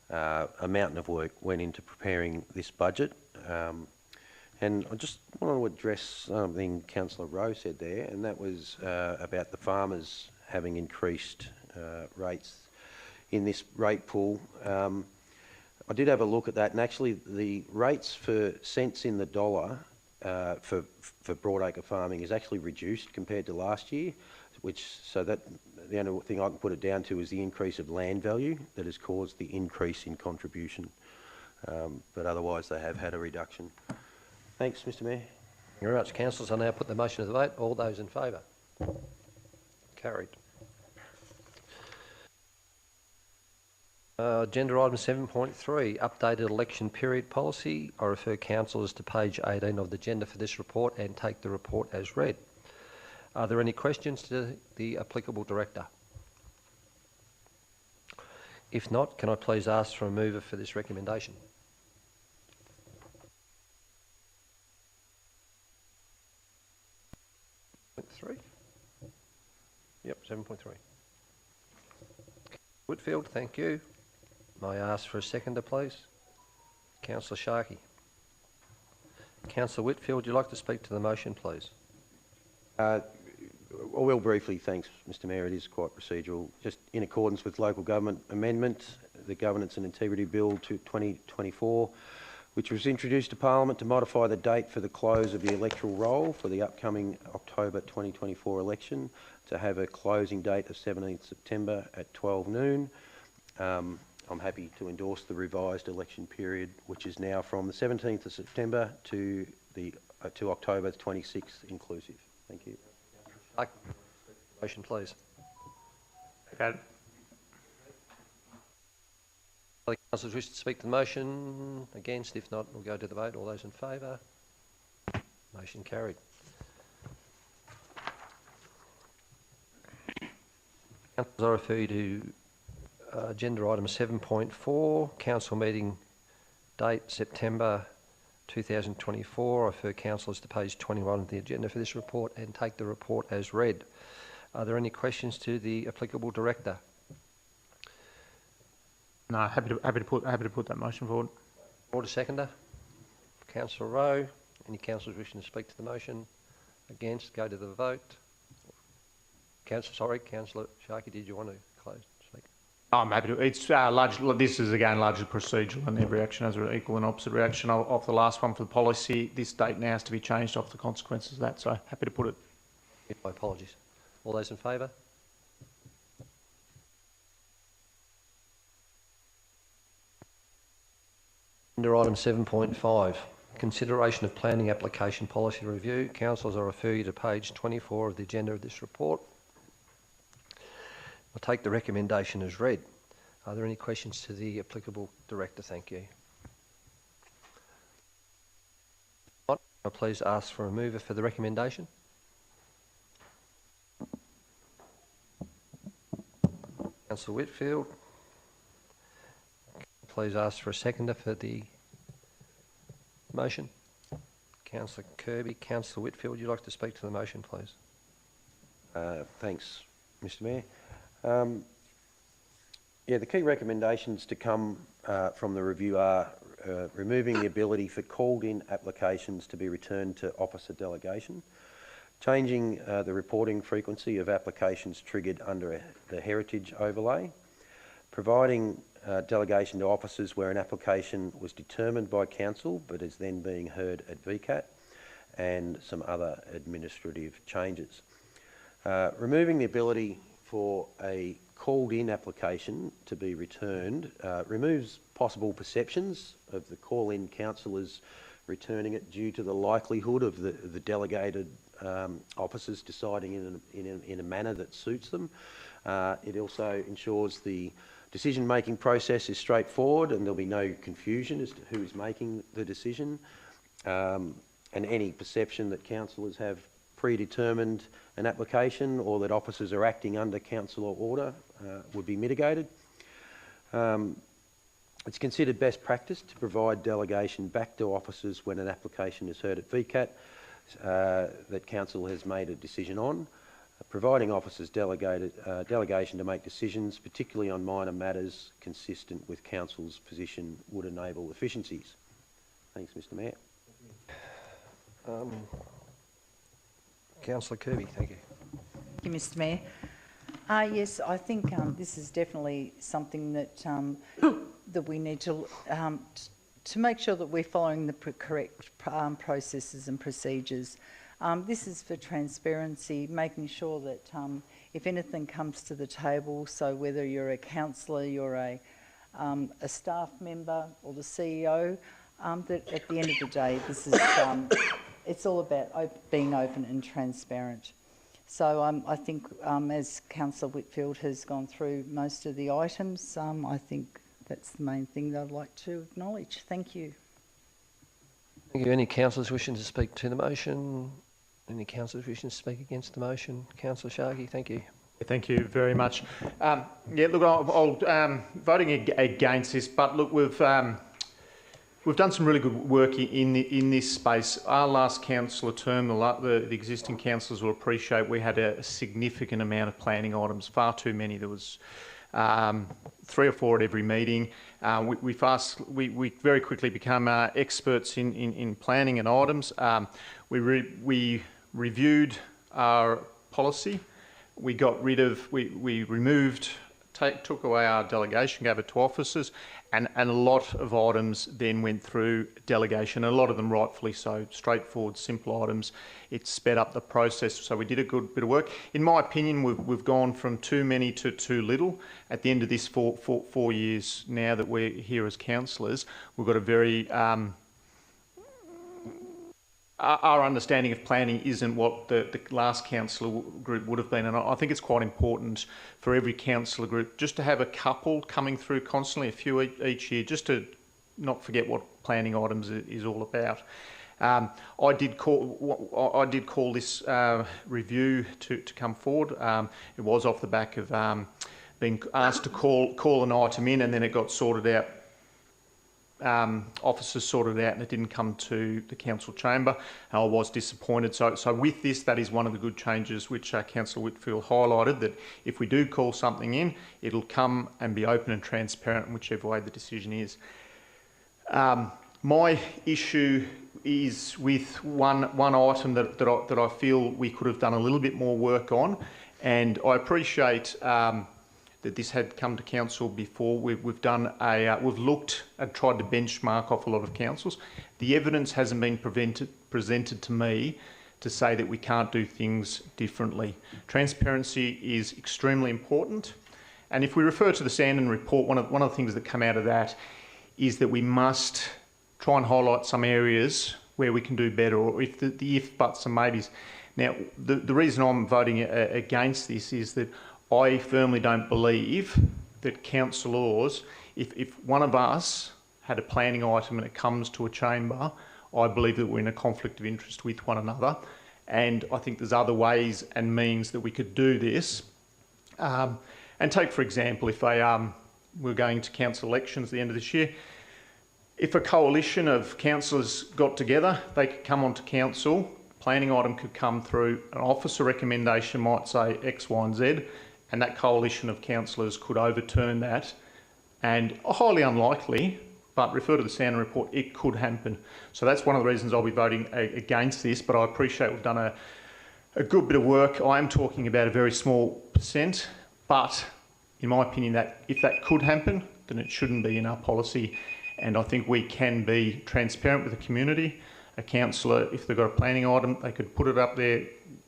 a mountain of work went into preparing this budget. And I just want to address something Councillor Rowe said there, and that was about the farmers having increased rates in this rate pool. I did have a look at that, and actually the rates for cents in the dollar for broadacre farming is actually reduced compared to last year, so that the only thing I can put it down to is the increase of land value that has caused the increase in contribution. But otherwise they have had a reduction. Thanks, Mr Mayor. Thank you very much, councillors. I now put the motion to the vote. All those in favour? Carried. Agenda item 7.3, updated election period policy. I refer councillors to page 18 of the agenda for this report and take the report as read. Are there any questions to the applicable director? If not, can I please ask for a mover for this recommendation? Three. Yep, 7.3. Whitfield, thank you. May I ask for a seconder, please? Councillor Sharkey. Councillor Whitfield, would you like to speak to the motion, please? Well, briefly, thanks, Mr Mayor. It is quite procedural. Just in accordance with Local Government Amendment, the Governance and Integrity Bill 2024, which was introduced to Parliament to modify the date for the close of the electoral roll for the upcoming October 2024 election to have a closing date of 17th September at 12 noon. I'm happy to endorse the revised election period, which is now from the 17th of September to October 26th inclusive. Thank you. Motion, please. Okay. Other councillors wish to speak to the motion? Against? If not, we'll go to the vote. All those in favour? Motion carried. Councillors, I refer you to agenda item 7.4, council meeting date September 2024. I refer councillors to page 21 of the agenda for this report and take the report as read. Are there any questions to the applicable director? No, happy to put that motion forward. Order seconder. Councillor Rowe. Any councillors wishing to speak to the motion? Against? Go to the vote. Councillor Sharkey, did you want to close? Speak? I'm happy to. It's this is again largely procedural, and every action has an equal and opposite reaction of the last one for the policy. This date now has to be changed off the consequences of that. So happy to put it. My apologies. All those in favour? Under item 7.5, consideration of planning application policy review. Councillors, I refer you to page 24 of the agenda of this report. I'll take the recommendation as read. Are there any questions to the applicable director? Thank you. I'll please ask for a mover for the recommendation. Councillor Whitfield. Please ask for a seconder for the motion. Councillor Kirby. Councillor Whitfield, would you like to speak to the motion, please? Thanks, Mr Mayor. Yeah, the key recommendations to come from the review are removing the ability for called-in applications to be returned to officer delegation, changing the reporting frequency of applications triggered under the heritage overlay, providing delegation to officers where an application was determined by council but is then being heard at VCAT, and some other administrative changes. Removing the ability for a called-in application to be returned removes possible perceptions of the call-in councillors returning it due to the likelihood of the delegated officers deciding in a manner that suits them. It also ensures the decision-making process is straightforward and there'll be no confusion as to who is making the decision, and any perception that councillors have predetermined an application or that officers are acting under council order would be mitigated. It's considered best practice to provide delegation back to officers when an application is heard at VCAT that council has made a decision on. Providing officers delegation to make decisions, particularly on minor matters consistent with council's position, would enable efficiencies. Thanks, Mr Mayor. Councillor Kirby, thank you. Thank you, Mr. Mayor. Yes, I think this is definitely something that that we need to make sure that we're following the correct processes and procedures. This is for transparency, making sure that if anything comes to the table, so whether you're a councillor, you're a staff member or the CEO, that at the end of the day, this is it's all about being open and transparent. So I think as Councillor Whitfield has gone through most of the items, I think that's the main thing that I'd like to acknowledge. Thank you. Thank you. Any councillors wishing to speak to the motion? Any councillors wishing to speak against the motion? Councillor Sharkey, thank you. Thank you very much. Yeah, look, I'll voting against this, but look, we've done some really good work in this space. Our last councillor term, the existing councillors will appreciate we had a significant amount of planning items, far too many. There was 3 or 4 at every meeting. We very quickly become experts in planning and items. We reviewed our policy. We got rid of, we removed, took away our delegation, gave it to officers, and a lot of items then went through delegation, a lot of them rightfully so, straightforward, simple items. It sped up the process, so we did a good bit of work. In my opinion, we've gone from too many to too little. At the end of this 4 years now that we're here as councillors, we've got a very... Our understanding of planning isn't what the last councillor group would have been, and I think it's quite important for every councillor group just to have a couple coming through constantly, a few each year, just to not forget what planning items is all about. I did call this review to come forward. It was off the back of being asked to call an item in, and then it got sorted out. Officers sorted it out and it didn't come to the council chamber. I was disappointed. So with this, that is one of the good changes which Councillor Whitfield highlighted, that if we do call something in, it'll come and be open and transparent in whichever way the decision is. My issue is with one item that I feel we could have done a little bit more work on, and I appreciate that this had come to council before. We've looked and tried to benchmark off a lot of councils. The evidence hasn't been presented to me to say that we can't do things differently. Transparency is extremely important, and if we refer to the Sandon report, one of the things that come out of that is that we must try and highlight some areas where we can do better, or if the if, buts and maybes. Now, the reason I'm voting against this is that I firmly don't believe that councillors, if one of us had a planning item and it comes to a chamber, I believe that we're in a conflict of interest with one another. And I think there's other ways and means that we could do this. And take, for example, if we're going to council elections at the end of this year, if a coalition of councillors got together, they could come onto council, planning item could come through, an officer recommendation might say X, Y and Z, and that coalition of councillors could overturn that. And highly unlikely, but refer to the Sandon report, it could happen. So that's one of the reasons I'll be voting against this, but I appreciate we've done a good bit of work. I am talking about a very small percent, but in my opinion, that if that could happen, then it shouldn't be in our policy. And I think we can be transparent with the community. A councillor, if they've got a planning item, they could put it up there,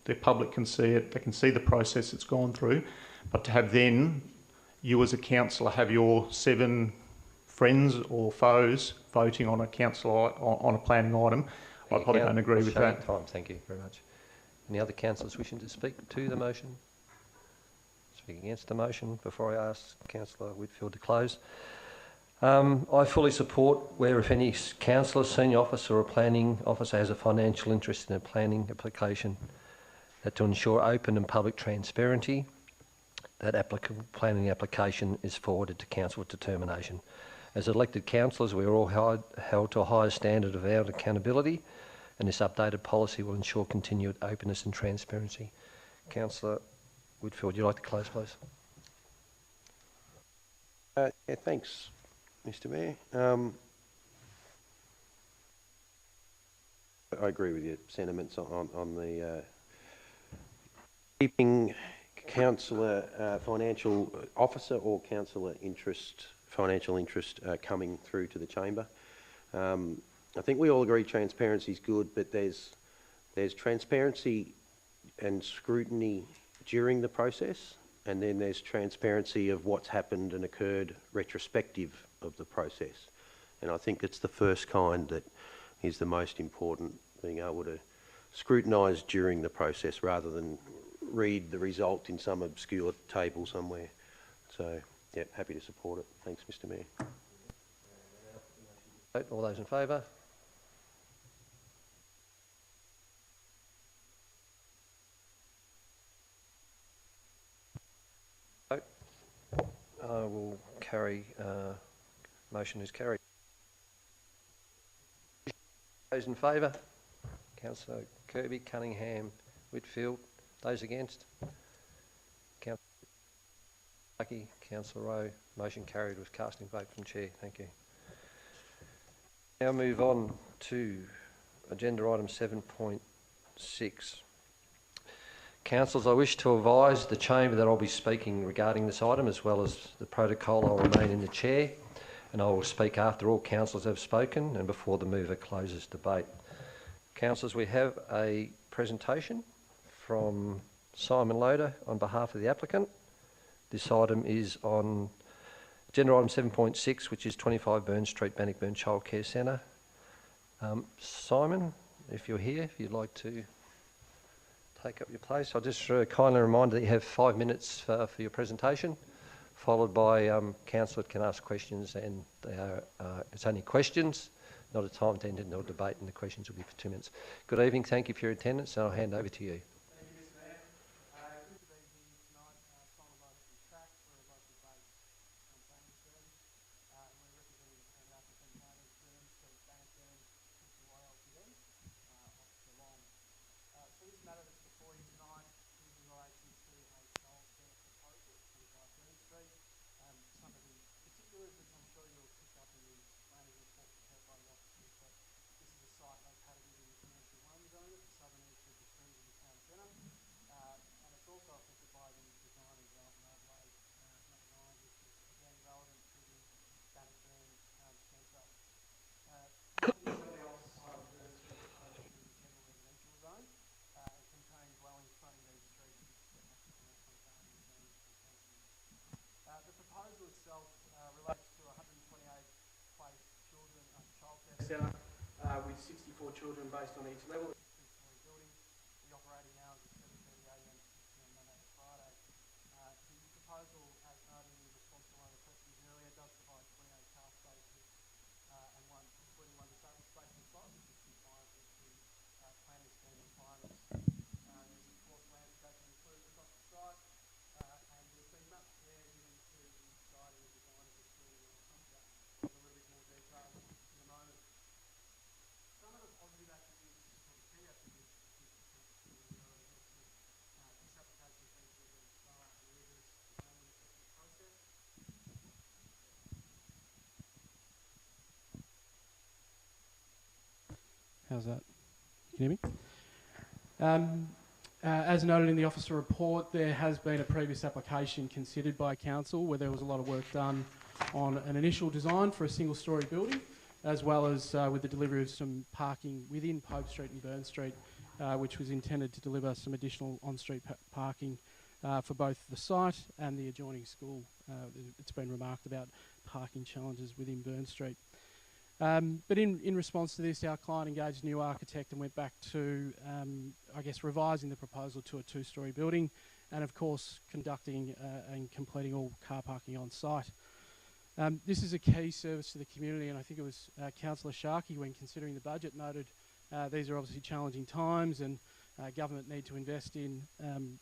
the public can see it, they can see the process it's gone through. But to have then, you as a councillor have your 7 friends or foes voting on a councillor on a planning item, I probably don't agree with that. Thank you very much. Any other councillors wishing to speak to the motion? Speak against the motion before I ask Councillor Whitfield to close. I fully support where if any councillor, senior officer or planning officer has a financial interest in a planning application, that to ensure open and public transparency, that applicable planning application is forwarded to council with determination. As elected councillors, we are all held to a higher standard of our accountability, and this updated policy will ensure continued openness and transparency. Councillor Whitfield, would you like to close, please? Yeah, thanks, Mr. Mayor. I agree with your sentiments on the keeping councillor financial officer or councillor financial interest coming through to the chamber. I think we all agree transparency is good, but there's transparency and scrutiny during the process, and then there's transparency of what's happened and occurred retrospective of the process. And I think it's the first kind that is the most important, being able to scrutinise during the process rather than read the result in some obscure table somewhere. So, yeah, happy to support it. Thanks, Mr Mayor. All those in favour? Vote. I will carry. Motion is carried. Those in favour? Councillor Kirby, Cunningham, Whitfield. Those against? Councillor Lucky, Councillor Rowe. Motion carried with casting vote from Chair. Thank you. Now move on to agenda item 7.6. Councillors, I wish to advise the Chamber that I'll be speaking regarding this item, as well as the protocol. I'll remain in the chair, and I will speak after all councillors have spoken and before the mover closes debate. Councillors, we have a presentation from Simon Loader on behalf of the applicant. This item is on agenda item 7.6, which is 25 Burns Street, Bannockburn Childcare Centre. Simon, if you're here, if you'd like to take up your place. I'll just kindly remind that you have 5 minutes for your presentation, followed by councillor can ask questions, and they are, it's only questions, not a time to enter into a debate, and the questions will be for 2 minutes. Good evening, thank you for your attendance, and I'll hand over to you. Thank you, Mr Mayor. Good to be here tonight. Simon Loader from TRAC, we're a local based planning firm, and we're representing an applicant known as Burns Street, Bannockburn, YLTD, off Geelong. So this matter that's before you tonight is in relation to a childcare proposal at 25 Burns Street. Some of the particulars, which I'm sure you'll pick up in the planning report prepared by the officers, but this is a site located within the commercial home zone at the southern edge of the fringe of the town centre, and it's also affected by the design and development overlay number 9, which is again relevant to the Bannockburn town centre. The office site of Burns Street is located in the general residential zone and contain dwellings fronting these streets which connect to commercial and gardening zones potentially. The proposal itself relates to a 128-place childcare centre with 64 children based on each level. It's a two-storey building. The operating hours are 7:30 a.m. to 6 p.m. Monday to Friday. The proposal, as noted in response to one of the questions earlier, does provide 28 car spaces and including one disabled space on site, which is compliant with the planning scheme requirements. There's of course landscaping included across the site, and there's been much care given to the site and the design of this building, and I'll come to that in a little bit more detail in a moment. Some of the positive attributes, or the key attributes of this building, obviously this application has been through a very thorough and rigorous planning assessment process. How's that? Can you hear me? As noted in the officer report, there has been a previous application considered by council where there was a lot of work done on an initial design for a single-storey building, as well as with the delivery of some parking within Pope Street and Burns Street, which was intended to deliver some additional on-street parking for both the site and the adjoining school. It's been remarked about parking challenges within Burns Street. But in response to this, our client engaged a new architect and went back to, I guess, revising the proposal to a two-storey building and, of course, conducting and completing all car parking on site. This is a key service to the community, and I think it was Councillor Sharkey, when considering the budget, noted these are obviously challenging times and government need to invest in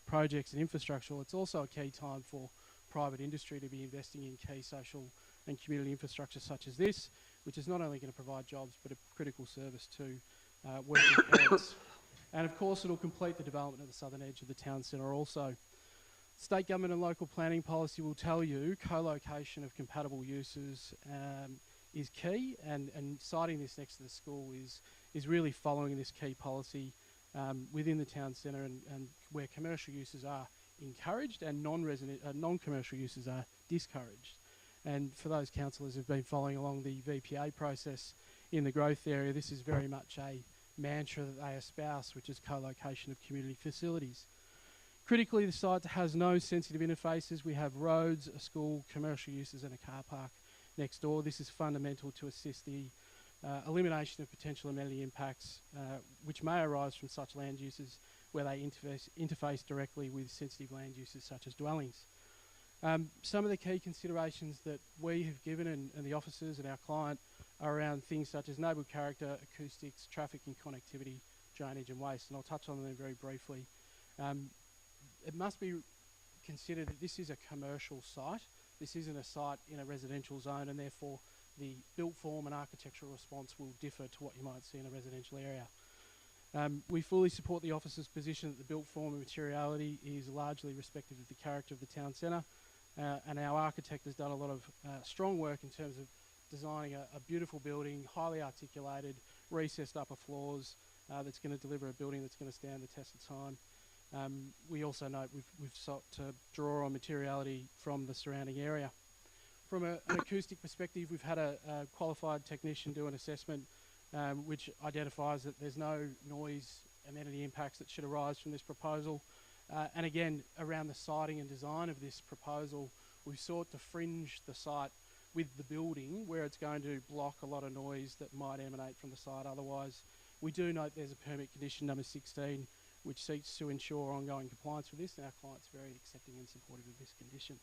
projects and infrastructure. It's also a key time for private industry to be investing in key social and community infrastructure such as this, which is not only going to provide jobs but a critical service to working parents. And of course it'll complete the development of the southern edge of the town centre also. State government and local planning policy will tell you co-location of compatible uses is key, and siting this next to the school is really following this key policy within the town centre, and where commercial uses are encouraged and non-commercial uses are discouraged. And for those councillors who've been following along the VPA process in the growth area, this is very much a mantra that they espouse, which is co-location of community facilities. Critically, the site has no sensitive interfaces. We have roads, a school, commercial uses and a car park next door. This is fundamental to assist the elimination of potential amenity impacts which may arise from such land uses where they interface directly with sensitive land uses such as dwellings. Some of the key considerations that we have given and the officers and our client are around things such as neighbourhood character, acoustics, traffic and connectivity, drainage and waste, and I'll touch on them very briefly. It must be considered that this is a commercial site. This isn't a site in a residential zone, and therefore the built form and architectural response will differ to what you might see in a residential area. We fully support the officer's position that the built form and materiality is largely respective of the character of the town centre, and our architect has done a lot of strong work in terms of designing a beautiful building, highly articulated, recessed upper floors, that's going to deliver a building that's going to stand the test of time. We also note we've sought to draw on materiality from the surrounding area. From an acoustic perspective, we've had a qualified technician do an assessment which identifies that there's no noise amenity impacts that should arise from this proposal. And again, around the siting and design of this proposal, we've sought to fringe the site with the building where it's going to block a lot of noise that might emanate from the site otherwise. We do note there's a permit condition number 16 which seeks to ensure ongoing compliance with this, and our client's very accepting and supportive of this condition.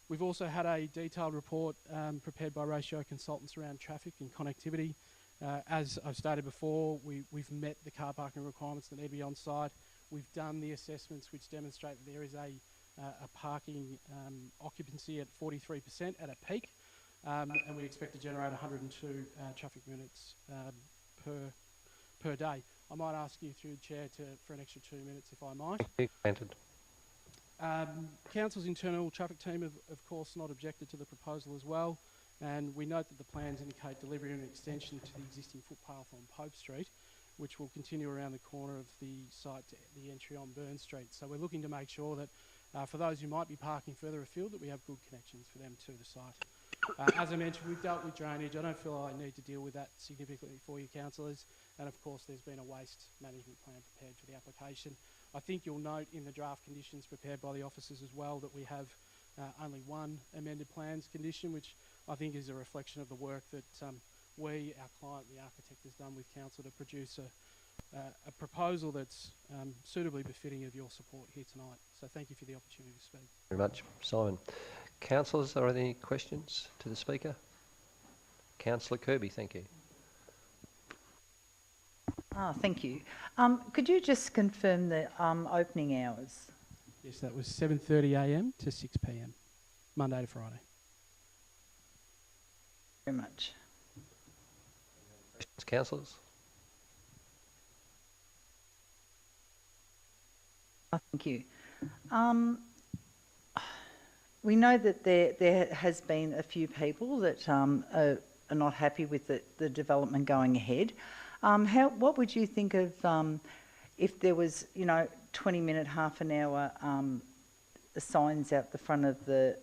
We've also had a detailed report prepared by Ratio Consultants around traffic and connectivity. As I've stated before, we've met the car parking requirements that need to be on site. We've done the assessments which demonstrate that there is a parking occupancy at 43% at a peak, and we expect to generate 102 traffic minutes per day. I might ask you through the chair for an extra 2 minutes if I might. Granted. Council's internal traffic team have of course not objected to the proposal as well, and we note that the plans indicate delivery and extension to the existing footpath on Pope Street, which will continue around the corner of the site to the entry on Burn Street. So we're looking to make sure that for those who might be parking further afield, that we have good connections for them to the site. As I mentioned, we've dealt with drainage. I don't feel I need to deal with that significantly for you councillors. And of course, there's been a waste management plan prepared for the application. I think you'll note in the draft conditions prepared by the officers as well that we have only one amended plans condition, which I think is a reflection of the work that we, our client, the architect, has done with council to produce a proposal that's suitably befitting of your support here tonight. So thank you for the opportunity to speak. Very much, Simon. Councillors, are there any questions to the Speaker? Councillor Kirby, thank you. Thank you. Could you just confirm the opening hours? Yes, that was 7:30 a.m. to 6 p.m, Monday to Friday. Very much. Questions, councillors? Thank you. We know that there has been a few people that are not happy with the development going ahead. What would you think of if there was, 20-minute, half an hour signs out the front of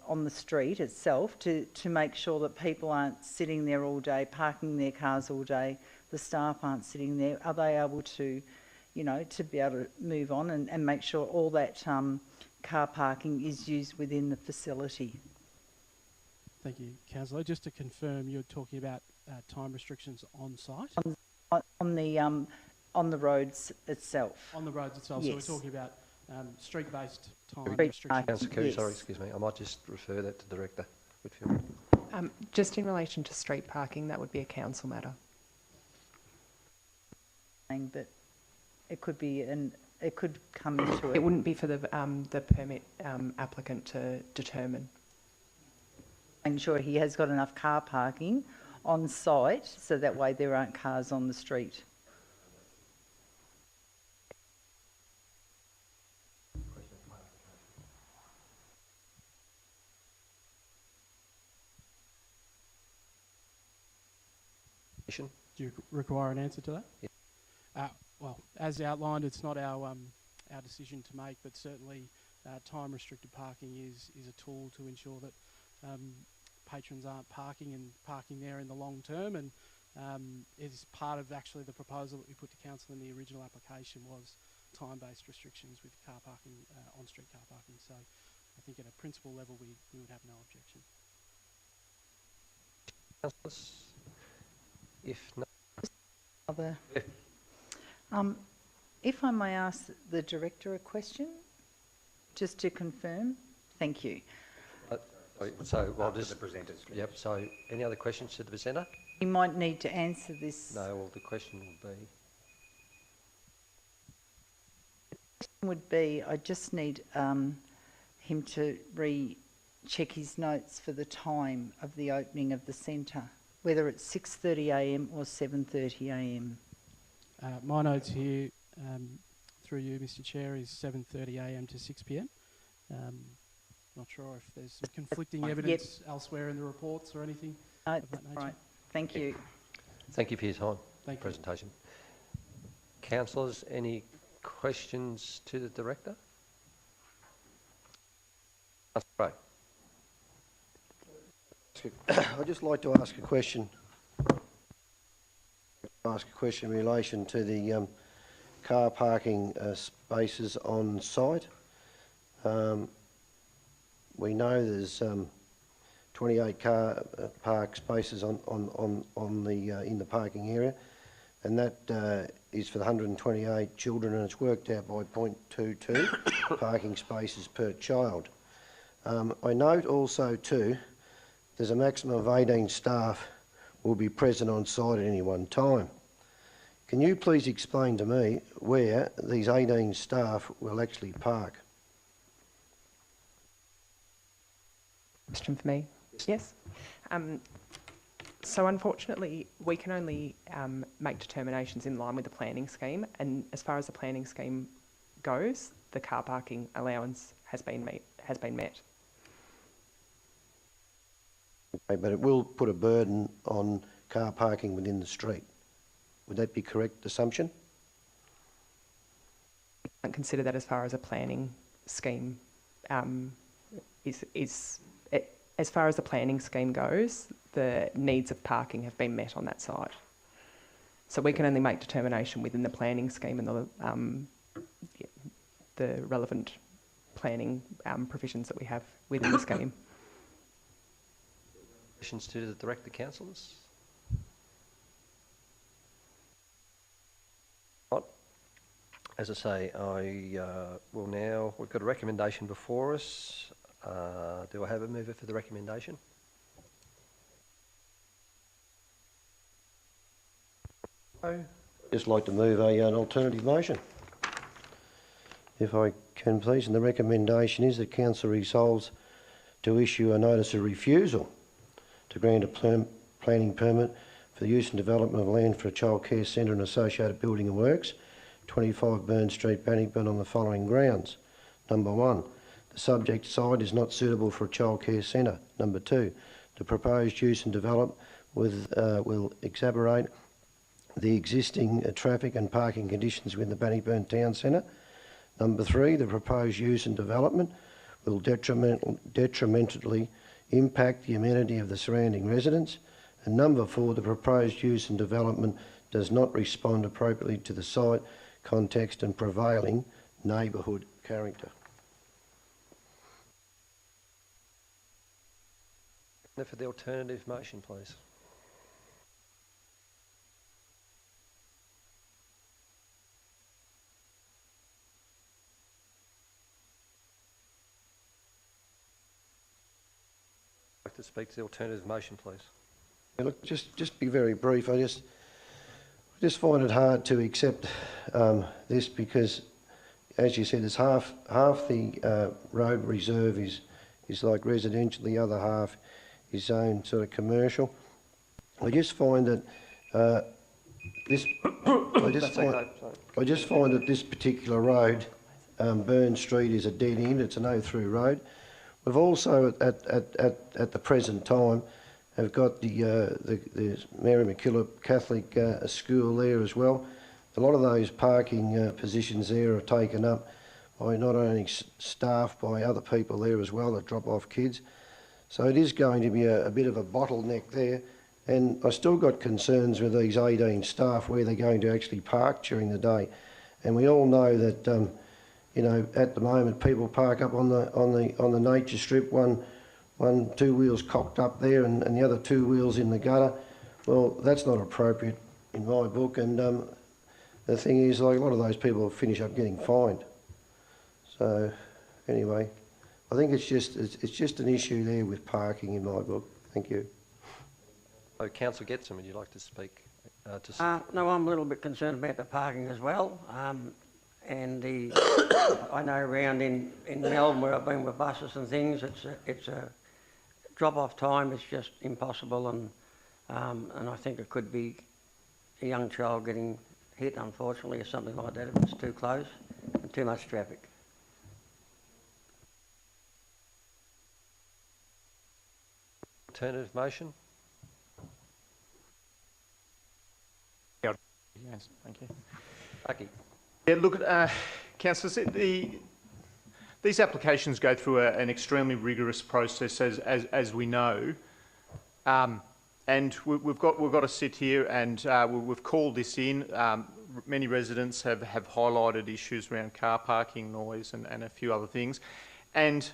on the street itself to make sure that people aren't sitting there all day, parking their cars all day, the staff aren't sitting there? Are they able to, to be able to move on and make sure all that car parking is used within the facility? Thank you, Councillor. Just to confirm, you're talking about time restrictions on site? On the roads itself. On the roads itself. Yes. So we're talking about street-based time Street restrictions. Councillor Kirby, Yes. sorry, excuse me. I might just refer that to Director Whitfield. Just in relation to street parking, that would be a council matter. But it could be it could come into it. It wouldn't be for the permit applicant to determine. Making sure he has got enough car parking on site so that way there aren't cars on the street. Do you require an answer to that? Yeah. Well, as outlined, it's not our decision to make, but certainly time-restricted parking is a tool to ensure that patrons aren't parking there in the long term, and it is part of actually the proposal that we put to council in the original application was time-based restrictions with car parking, on-street car parking. So I think at a principal level we would have no objection. Councillors? If not... If I may ask the Director a question, just to confirm. Thank you. So I'll just... the presenters. Yep, so any other questions to the presenter? You might need to answer this. No, well, the question will be... Would be, I just need him to recheck his notes for the time of the opening of the centre, whether it's 6:30 a.m. or 7:30 a.m. My notes here, through you, Mr. Chair, is 7:30 a.m. to 6 p.m. Not sure if there's some conflicting evidence elsewhere in the reports or anything of that nature. Right. Thank you. Thank you for your time. Thank you. Presentation. Councillors, any questions to the Director? Councillor Gray. I'd just like to ask a question. In relation to the car parking spaces on site. We know there's 28 car park spaces in the parking area, and that is for the 128 children, and it's worked out by 0.22 parking spaces per child. I note also too, there's a maximum of 18 staff will be present on site at any one time. Can you please explain to me where these 18 staff will actually park? Question for me? Yes. So unfortunately, we can only make determinations in line with the planning scheme, and as far as the planning scheme goes, the car parking allowance has been met. Okay, but it will put a burden on car parking within the street. Would that be correct assumption? I can't consider that as far as a planning scheme as far as the planning scheme goes, the needs of parking have been met on that site. So we can only make determination within the planning scheme and the relevant planning provisions that we have within the scheme. Questions to the Director, councillors? Not. As I say, will now... We've got a recommendation before us. Do I have a mover for the recommendation? Just like to move an alternative motion, if I can please. And the recommendation is that Council resolves to issue a notice of refusal to grant a planning permit for the use and development of land for a childcare centre and associated building and works, 25 Burn Street, Bannockburn, on the following grounds. Number 1, the subject site is not suitable for a childcare centre. Number 2, the proposed use and development will exacerbate the existing traffic and parking conditions within the Bannockburn Town Centre. Number 3, the proposed use and development will detrimentally impact the amenity of the surrounding residents. And number 4, the proposed use and development does not respond appropriately to the site, context and prevailing neighbourhood character. For the alternative motion, please. I'd like to speak to the alternative motion, please. Yeah, look, just be very brief. I just find it hard to accept this because, as you said, there's half the road reserve is like residential, the other half is zoned sort of commercial. I just find that this particular road, Burn Street, is a dead end. It's a no-through road. We've also, at the present time, have got the Mary MacKillop Catholic school there as well. A lot of those parking positions there are taken up by not only staff, by other people there as well that drop off kids. So it is going to be a bit of a bottleneck there. And I still got concerns with these 18 staff where they're going to actually park during the day. And we all know that, you know, at the moment people park up on the nature strip, two wheels cocked up there and the other two wheels in the gutter. Well, that's not appropriate in my book. And the thing is, like, a lot of those people finish up getting fined. So anyway, I think it's just an issue there with parking in my book. Thank you. Oh, Councillor Getson, would you like to speak? No, I'm a little bit concerned about the parking as well. And I know around in Melbourne where I've been with buses and things, it's a drop-off time. It's just impossible, and I think it could be a young child getting hit, unfortunately, or something like that if it's too close and too much traffic. Alternative motion? Yes, thank you. Lucky. Yeah, look, councillors, these applications go through an extremely rigorous process, as we know, and we've got to sit here and we've called this in. Many residents have highlighted issues around car parking, noise, and a few other things, and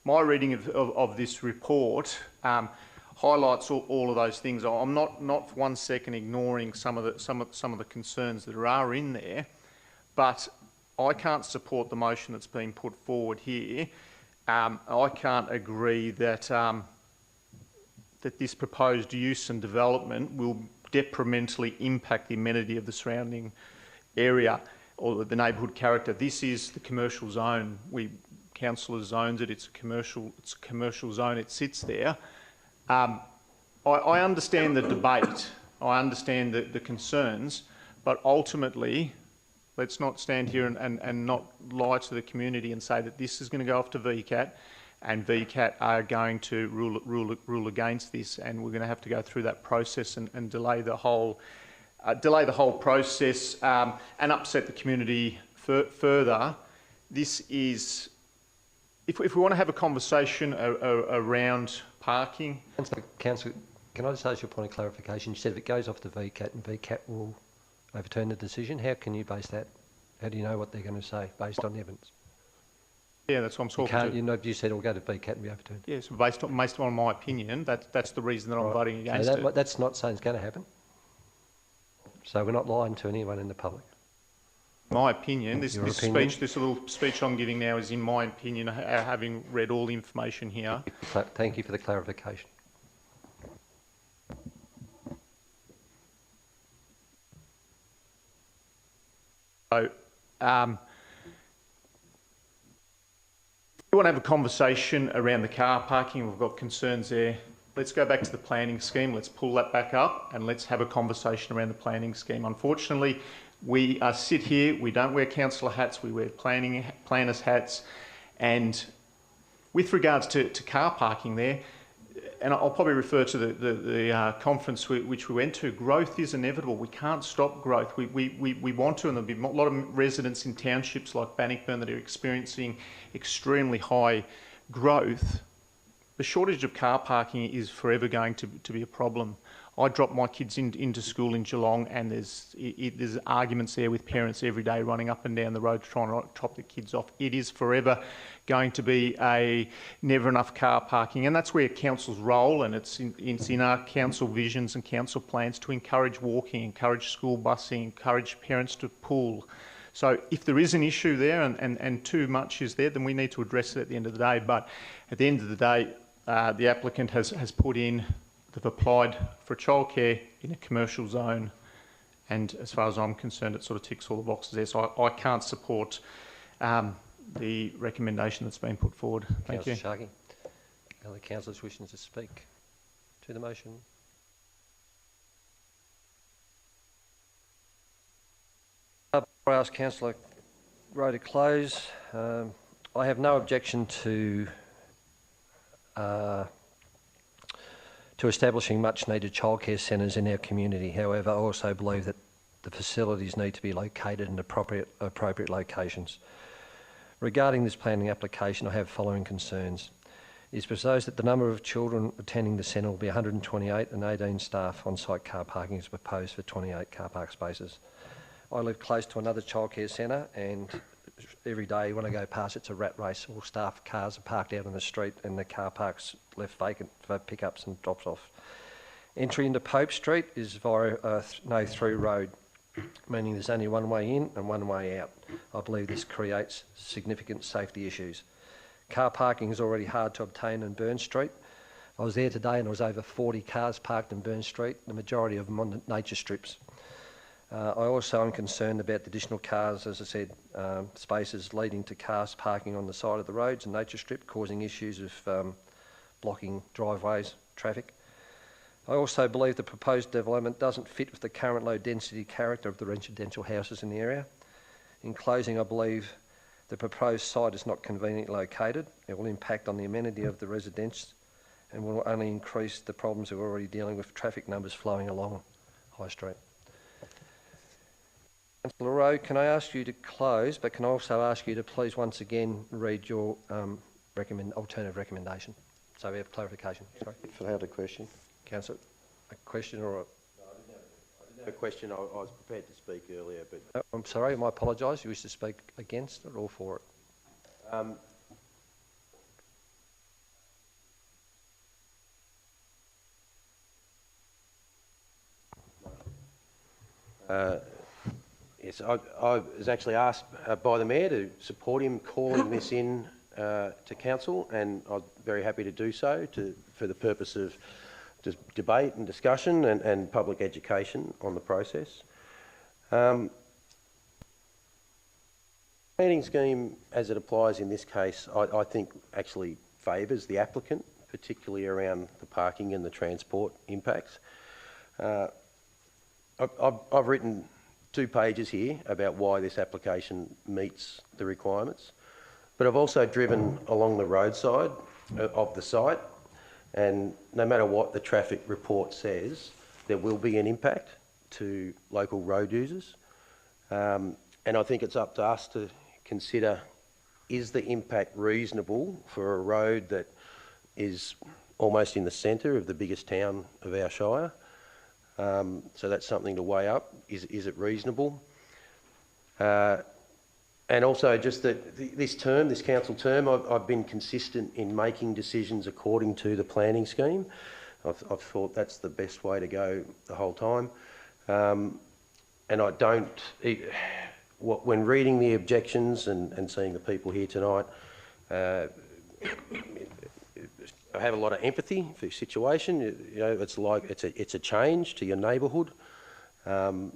my reading of this report highlights all of those things. I'm not for 1 second ignoring some of the concerns that are in there, but I can't support the motion that's been put forward here. I can't agree that that this proposed use and development will detrimentally impact the amenity of the surrounding area or the neighbourhood character. This is the commercial zone. Council zones it. It's a commercial zone. It sits there. I understand the debate, I understand the concerns, but ultimately, let's not stand here and not lie to the community and say that this is going to go off to VCAT and VCAT are going to rule against this, and we're going to have to go through that process and delay the whole process and upset the community further. This is, if we want to have a conversation around parking. Councillor, can I just ask you a point of clarification? You said if it goes off to VCAT and VCAT will overturn the decision. How can you base that? How do you know what they're going to say based on evidence? Yeah, that's what I'm talking to. You know, you said it'll go to VCAT and be overturned. Yes, based on my opinion, that's the reason that I'm voting against it. That's not saying it's going to happen. So we're not lying to anyone in the public. My opinion, this little speech I'm giving now is in my opinion, having read all the information here. Thank you for the clarification. So, we want to have a conversation around the car parking. We've got concerns there. Let's go back to the planning scheme. Let's pull that back up and let's have a conversation around the planning scheme. Unfortunately, we sit here, we don't wear councillor hats, we wear planners hats. And with regards to car parking there, and I'll probably refer to the conference which we went to, growth is inevitable. We can't stop growth. We want to, and there'll be a lot of residents in townships like Bannockburn that are experiencing extremely high growth. The shortage of car parking is forever going to be a problem. I drop my kids into school in Geelong, and there's arguments there with parents every day running up and down the road trying to drop the kids off. It is forever going to be a never enough car parking, and that's where council's role, and it's in our council visions and council plans to encourage walking, encourage school busing, encourage parents to pool. So if there is an issue there and too much is there, then we need to address it at the end of the day. But at the end of the day, the applicant has put in, they've applied for childcare in a commercial zone, and as far as I'm concerned, it sort of ticks all the boxes there. So I can't support the recommendation that's been put forward. Thank you. Councillor Sharkey. Other councillors wishing to speak to the motion? Before I ask Councillor Rowe to close, I have no objection to to establishing much-needed childcare centres in our community. However, I also believe that the facilities need to be located in appropriate locations. Regarding this planning application, I have following concerns. It is proposed that the number of children attending the centre will be 128 and 18 staff on-site car parking is proposed for 28 car park spaces. I live close to another childcare centre and every day when I go past it's a rat race. All staff cars are parked out on the street and the car park's left vacant for pickups and drops off. Entry into Pope Street is via a no-through road, meaning there's only one way in and one way out. I believe this creates significant safety issues. Car parking is already hard to obtain in Burn Street. I was there today and there was over 40 cars parked in Burn Street, the majority of them on the nature strips. I also am concerned about the additional cars, as I said, spaces leading to cars parking on the side of the roads and nature strip, causing issues of blocking driveways, traffic. I also believe the proposed development doesn't fit with the current low density character of the residential houses in the area. In closing, I believe the proposed site is not conveniently located. It will impact on the amenity of the residents and will only increase the problems we're already dealing with traffic numbers flowing along High Street. Councillor Rowe, can I ask you to close, but can I also ask you to please once again read your alternative recommendation? So we have clarification. Sorry. Fill out a question. Councillor, a question or a... No, I didn't have a question. I was prepared to speak earlier, but... I'm sorry, I apologise. You wish to speak against it or for it? Yes, I was actually asked by the Mayor to support him calling this in to Council, and I'm very happy to do so for the purpose of debate and discussion and public education on the process. Planning scheme, as it applies in this case, I think actually favours the applicant, particularly around the parking and the transport impacts. I've written 2 pages here about why this application meets the requirements, but I've also driven along the roadside of the site, and no matter what the traffic report says, there will be an impact to local road users. And I think it's up to us to consider, is the impact reasonable for a road that is almost in the centre of the biggest town of our shire? So that's something to weigh up. Is it reasonable? And also just that this council term, I've been consistent in making decisions according to the planning scheme. I've thought that's the best way to go the whole time. And I don't, when reading the objections and seeing the people here tonight, I have a lot of empathy for your situation. You know, it's like it's a change to your neighbourhood, but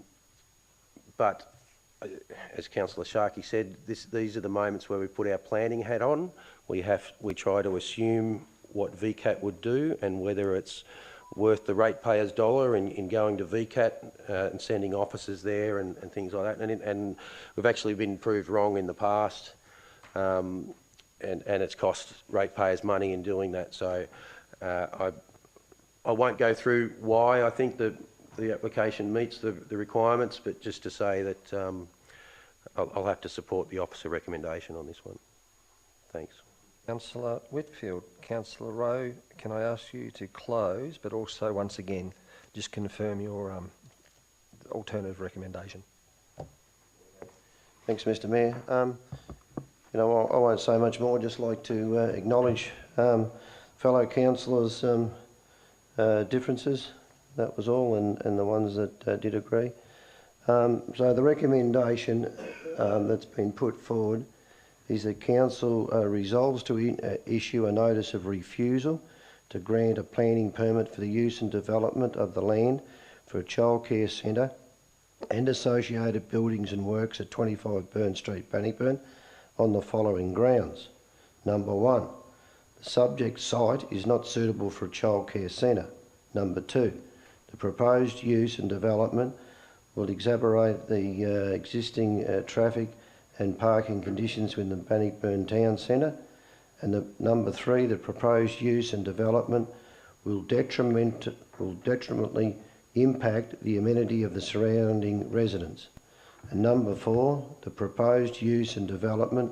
as Councillor Sharkey said, these are the moments where we put our planning hat on. We try to assume what VCAT would do and whether it's worth the ratepayer's dollar in going to VCAT and sending officers there and things like that. And we've actually been proved wrong in the past. And it's cost ratepayers money in doing that. So I won't go through why I think the application meets the requirements, but just to say that I'll have to support the officer recommendation on this one. Thanks. Councillor Whitfield. Councillor Rowe, can I ask you to close, but also once again just confirm your alternative recommendation? Thanks, Mr. Mayor. You know, I won't say much more. I'd just like to acknowledge fellow councillors' differences. That was all, and the ones that did agree. So the recommendation that's been put forward is that Council resolves to issue a notice of refusal to grant a planning permit for the use and development of the land for a childcare centre and associated buildings and works at 25 Burn Street, Bannockburn, on the following grounds. Number 1, the subject site is not suitable for a childcare centre. Number 2, the proposed use and development will exacerbate the existing traffic and parking conditions within the Bannockburn Town Centre. And number 3, the proposed use and development will detrimentally impact the amenity of the surrounding residents. And number 4, the proposed use and development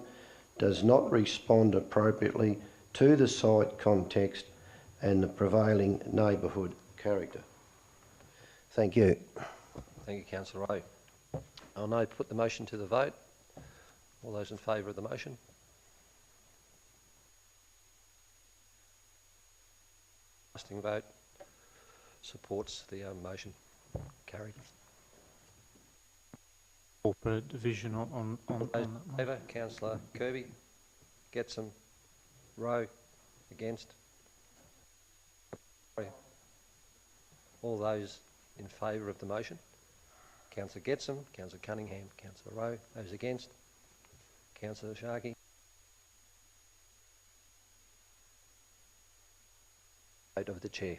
does not respond appropriately to the site context and the prevailing neighbourhood character. Thank you. Thank you, Councillor Rowe. I'll now put the motion to the vote. All those in favour of the motion? Casting vote supports the motion. Carried. Corporate division on Those that in one. favour, Councillor Kirby. Getson. Rowe. Against. All those in favour of the motion? Councillor Getson, Councillor Cunningham, Councillor Rowe. Those against? Councillor Sharkey. Vote of the chair.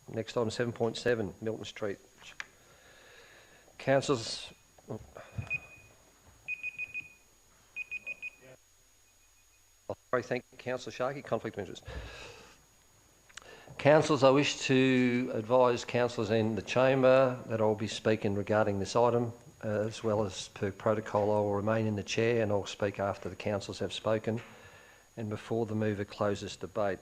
Next item, 7.7, Milton Street. Councillors. Sorry, thank you, Councillor Sharkey. Conflict of interest. Councillors, I wish to advise councillors in the chamber that I'll be speaking regarding this item, as well as per protocol. I will remain in the chair and I'll speak after the councillors have spoken and before the mover closes debate.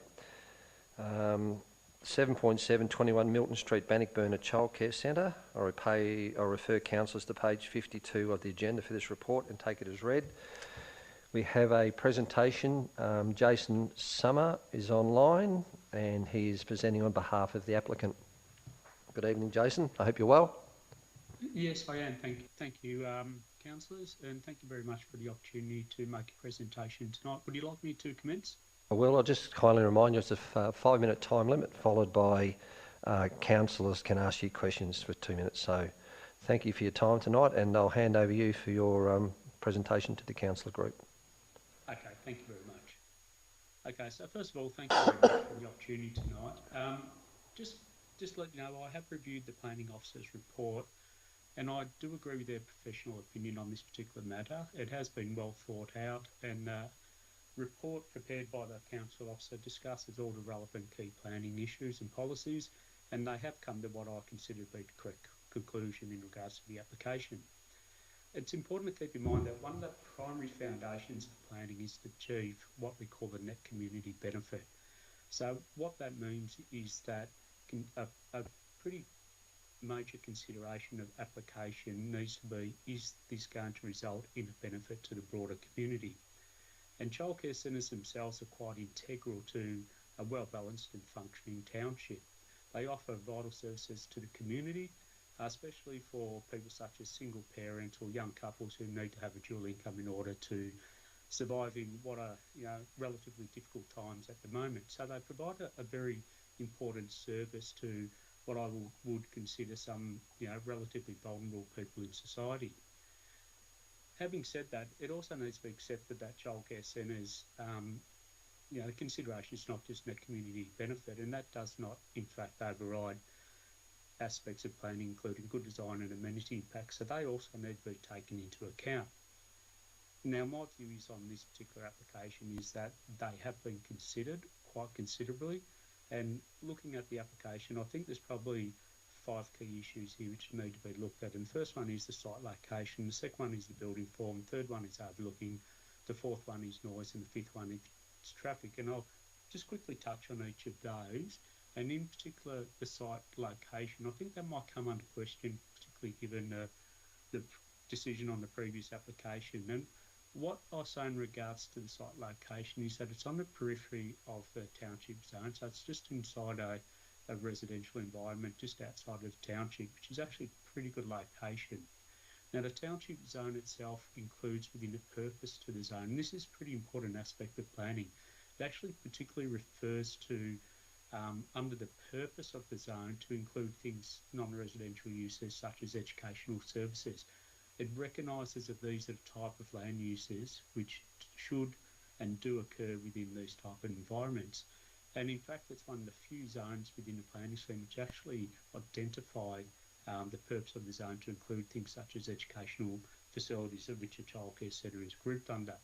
7.7, 21 Milton Street, Bannockburn Childcare Centre. I refer councillors to page 52 of the agenda for this report and take it as read. We have a presentation. Jason Summer is online and he is presenting on behalf of the applicant. Good evening, Jason. I hope you're well. Yes, I am. Thank you, councillors, and thank you very much for the opportunity to make a presentation tonight. Would you like me to commence? I will. I'll just kindly remind you it's a 5-minute time limit, followed by councillors can ask you questions for 2 minutes. So thank you for your time tonight, and I'll hand over you for your presentation to the councillor group. Okay, thank you very much. Okay, so first of all, thank you very much for the opportunity tonight. Just to let you know, I have reviewed the planning officer's report, and I do agree with their professional opinion on this particular matter. It has been well thought out, and report prepared by the council officer discusses all the relevant key planning issues and policies, and they have come to what I consider to be the correct conclusion in regards to the application. It's important to keep in mind that one of the primary foundations of planning is to achieve what we call the net community benefit. So what that means is that a pretty major consideration of application needs to be, is this going to result in a benefit to the broader community? And childcare centres themselves are quite integral to a well-balanced and functioning township. They offer vital services to the community, especially for people such as single parents or young couples who need to have a dual income in order to survive in what are relatively difficult times at the moment. So they provide a very important service to what I would consider some relatively vulnerable people in society. Having said that, it also needs to be accepted that childcare centres, the consideration is not just net community benefit, and that does not, in fact, override aspects of planning, including good design and amenity impact, so they also need to be taken into account. Now, my view is on this particular application is that they have been considered quite considerably, and looking at the application, I think there's probably 5 key issues here which need to be looked at. And the first one is the site location, the second one is the building form, the third one is overlooking, the fourth one is noise, and the fifth one is traffic. And I'll just quickly touch on each of those. And in particular, the site location, I think that might come under question, particularly given the decision on the previous application. And what I say in regards to the site location is that it's on the periphery of the township zone, so it's just inside a residential environment just outside of the township, which is actually a pretty good location. Now, the township zone itself includes within the purpose to the zone, and this is a pretty important aspect of planning. It actually particularly refers to under the purpose of the zone to include things, non-residential uses such as educational services. It recognises that these are the type of land uses which should and do occur within these type of environments. And in fact, it's one of the few zones within the planning scheme which actually identify the purpose of the zone to include things such as educational facilities of which a childcare centre is grouped under.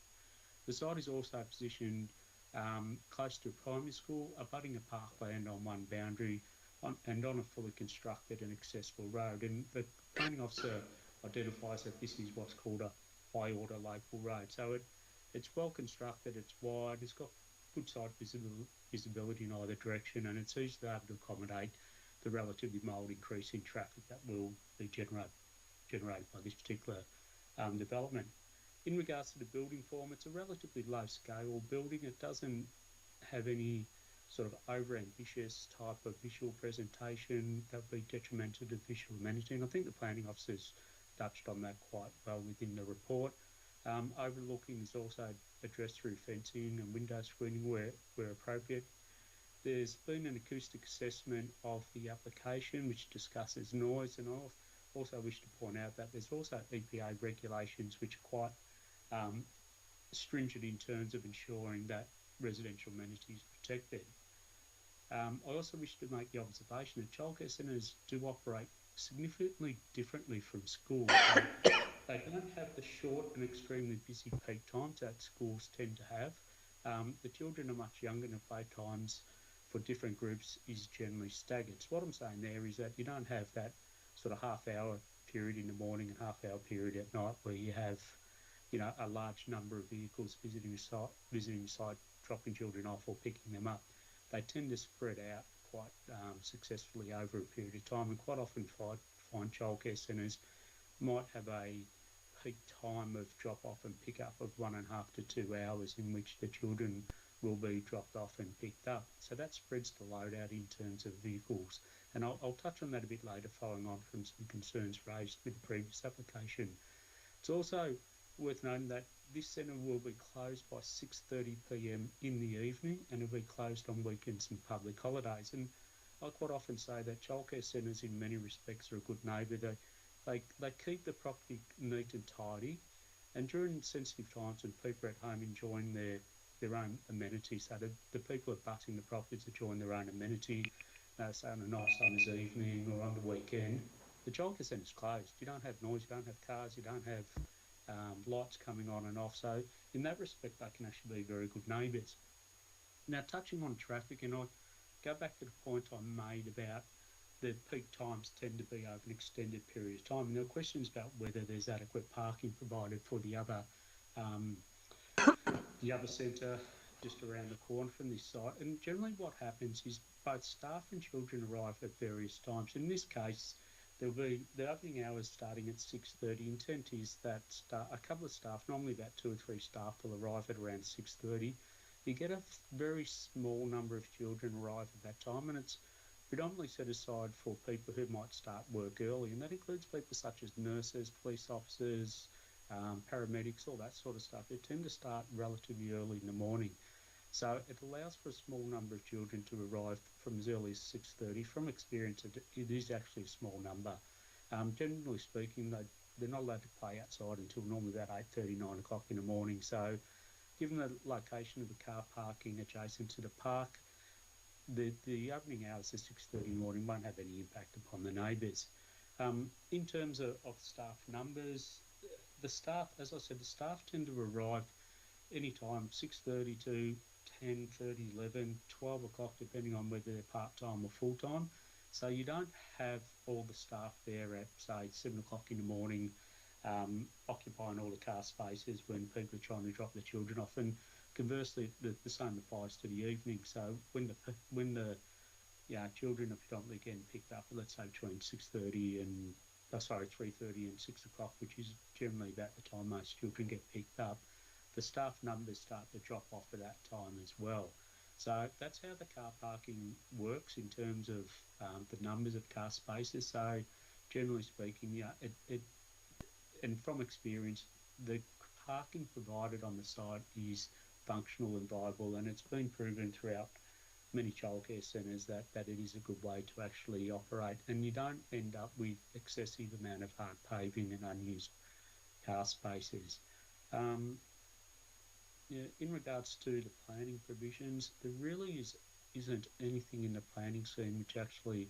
The site is also positioned close to a primary school, abutting a parkland on one boundary and on a fully constructed and accessible road. And the planning officer identifies that this is what's called a high order local road. So it's well constructed, it's wide, it's got good site visibility in either direction, and it's easily able to accommodate the relatively mild increase in traffic that will be generated by this particular development. In regards to the building form, it's a relatively low scale building. It doesn't have any sort of over-ambitious type of visual presentation that would be detrimental to visual amenity, and I think the planning officers touched on that quite well within the report. Overlooking is also addressed through fencing and window screening where appropriate. There's been an acoustic assessment of the application which discusses noise, and I also wish to point out that there's also EPA regulations which are quite stringent in terms of ensuring that residential amenities are protected. I also wish to make the observation that childcare centres do operate significantly differently from schools. They don't have the short and extremely busy peak times that schools tend to have. The children are much younger and playtimes for different groups is generally staggered. So what I'm saying there is that you don't have that sort of half-hour period in the morning and half-hour period at night where you have, you know, a large number of vehicles visiting the site, dropping children off or picking them up. They tend to spread out quite successfully over a period of time, and quite often find childcare centres might have a peak time of drop-off and pick-up of 1.5 to 2 hours in which the children will be dropped off and picked up. So that spreads the load out in terms of vehicles. And I'll touch on that a bit later, following on from some concerns raised with the previous application. It's also worth noting that this centre will be closed by 6:30 p.m. in the evening, and it'll be closed on weekends and public holidays. And I quite often say that childcare centres in many respects are a good neighbour. They keep the property neat and tidy, and during sensitive times when people are at home enjoying their own amenities, so the people abutting the properties enjoying their own amenity, say on a nice summer's evening or on the weekend, the childcare centre's closed. You don't have noise, you don't have cars, you don't have lights coming on and off. So in that respect, they can actually be very good neighbours. Now, touching on traffic, and I'll go back to the point I made about the peak times tend to be over an extended period of time. And there are questions about whether there's adequate parking provided for the other centre just around the corner from this site. And generally what happens is both staff and children arrive at various times. In this case, there'll be the opening hours starting at 6:30. Intent is that a couple of staff, normally about 2 or 3 staff, will arrive at around 6:30. You get a very small number of children arrive at that time, and it's predominantly set aside for people who might start work early, and that includes people such as nurses, police officers, paramedics, all that sort of stuff. They tend to start relatively early in the morning. So it allows for a small number of children to arrive from as early as 6:30. From experience, it is actually a small number. Generally speaking, they're not allowed to play outside until normally about 8:30, 9 o'clock in the morning. So given the location of the car parking adjacent to the park, the opening hours at 6:30 in the morning won't have any impact upon the neighbours. In terms of staff numbers, the staff, as I said, the staff tend to arrive anytime 6:30 to 10:30, 11, 12 o'clock, depending on whether they're part-time or full-time. So you don't have all the staff there at, say, 7 o'clock in the morning, occupying all the car spaces when people are trying to drop the children off. And conversely, the same applies to the evening. So when the children are predominantly getting picked up, let's say between 3:30 and 6 o'clock, which is generally about the time most children get picked up, the staff numbers start to drop off at that time as well. So that's how the car parking works in terms of the numbers of car spaces. So generally speaking, and from experience, the parking provided on the site is functional and viable, and it's been proven throughout many childcare centres that it is a good way to actually operate, and you don't end up with excessive amount of hard paving and unused car spaces. In regards to the planning provisions, there really isn't anything in the planning scheme which actually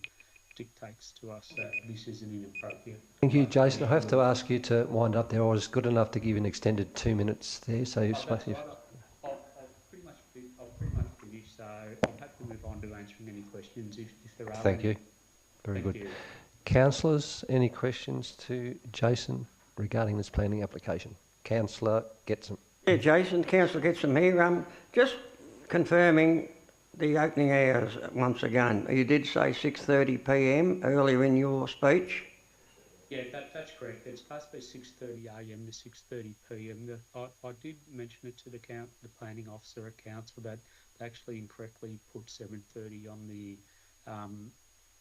dictates to us that this is an inappropriate. Thank you, Jason. I have to ask you to wind up there. I was good enough to give you an extended 2 minutes there, so you're supposed to... I'll pretty much finish, so I'm happy to move on to answering any questions if there are Thank any. you. Very Thank good. you. Councillors, any questions to Jason regarding this planning application? Councillor Getson. Yeah, Jason, Councillor Getson here. Just confirming the opening hours once again. You did say 6:30 p.m. earlier in your speech. Yeah, that's correct. It's supposed to be 6:30 a.m. to 6:30 p.m. I did mention it to the planning officer at council that they actually incorrectly put 7:30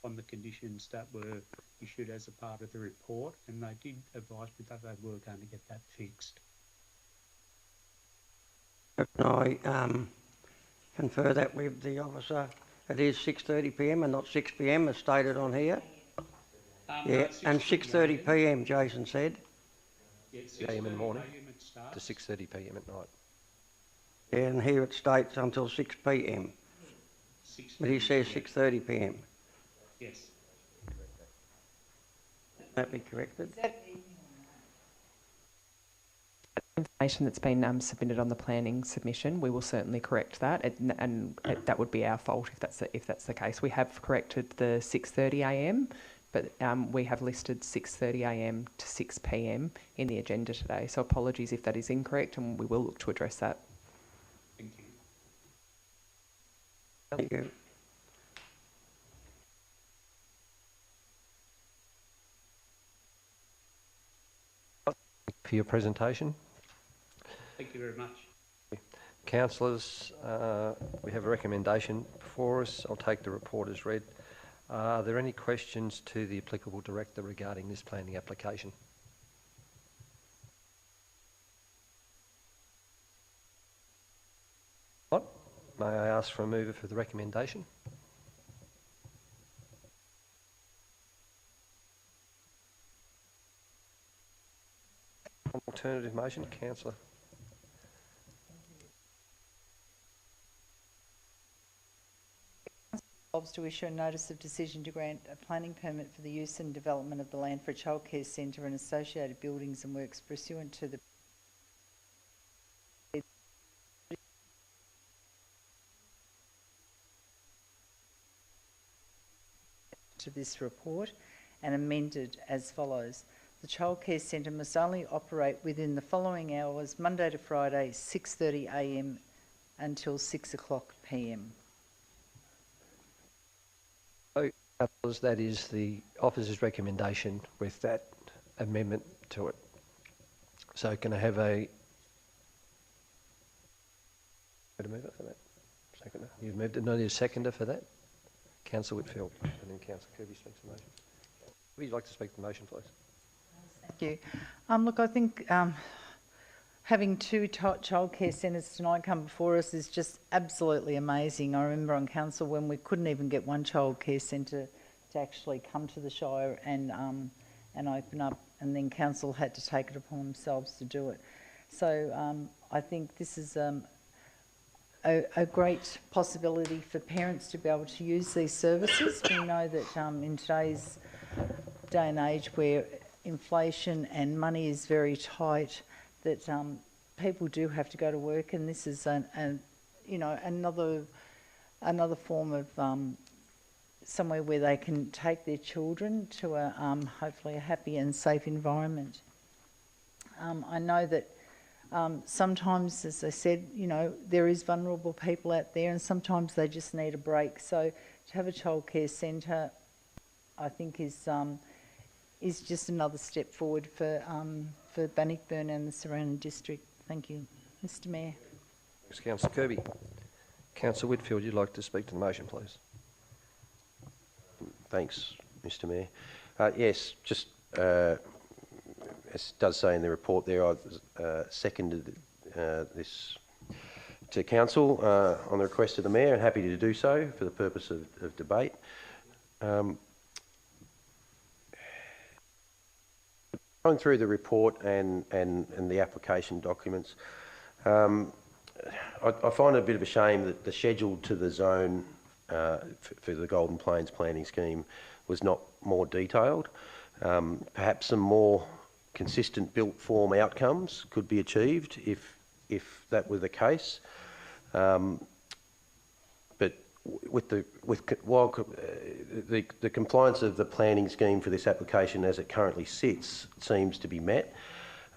on the conditions that were issued as a part of the report, and they did advise me that they were going to get that fixed. Can I confer that with the officer? It is 6:30 p.m. and not 6 p.m. as stated on here. Yeah, and 6:30 p.m. Jason said. Yeah, 6 a.m. in the morning it starts. to 6:30 p.m. at night. Yeah, and here it states until 6 p.m. But he says 6:30 p.m. Yes. That be corrected? Information that's been submitted on the planning submission, we will certainly correct that, and that would be our fault if that's the case. We have corrected the 6:30 a.m, but we have listed 6:30 a.m. to 6 p.m. in the agenda today. So apologies if that is incorrect, and we will look to address that. Thank you. Thank you. For your presentation. Thank you very much. Councillors, we have a recommendation before us. I'll take the report as read. Are there any questions to the applicable director regarding this planning application? What? May I ask for a mover for the recommendation? Alternative motion, Councillor. To issue a notice of decision to grant a planning permit for the use and development of the land for a childcare centre and associated buildings and works pursuant to the to this report and amended as follows. The childcare centre must only operate within the following hours, Monday to Friday, 6:30 a.m. until 6 o'clock p.m. Councillors, that is the officer's recommendation with that amendment to it. So can I have a mover for that? Seconder. You've moved it. No, need a seconder for that? Councillor Whitfield and then Councillor Kirby speaks the motion. Would you like to speak the motion, please? Thank you. Look, I think having two childcare centres tonight come before us is just absolutely amazing. I remember on council when we couldn't even get one childcare centre to actually come to the Shire and open up, and then council had to take it upon themselves to do it. So I think this is a great possibility for parents to be able to use these services. We know that in today's day and age where inflation and money is very tight, that people do have to go to work, and this is another form of somewhere where they can take their children to a hopefully a happy and safe environment. I know that sometimes, as I said, there is vulnerable people out there, and sometimes they just need a break. So to have a childcare centre, I think is just another step forward for Bannockburn and the surrounding district. Thank you, Mr. Mayor. Thanks, Councillor Kirby. Councillor Whitfield, you'd like to speak to the motion, please? Thanks, Mr. Mayor. Yes, just as it does say in the report there, I've seconded this to council on the request of the Mayor, and happy to do so for the purpose of debate. Going through the report and the application documents, I find it a bit of a shame that the schedule to the zone for the Golden Plains planning scheme was not more detailed. Perhaps some more consistent built form outcomes could be achieved if that were the case. But while the compliance of the planning scheme for this application as it currently sits seems to be met,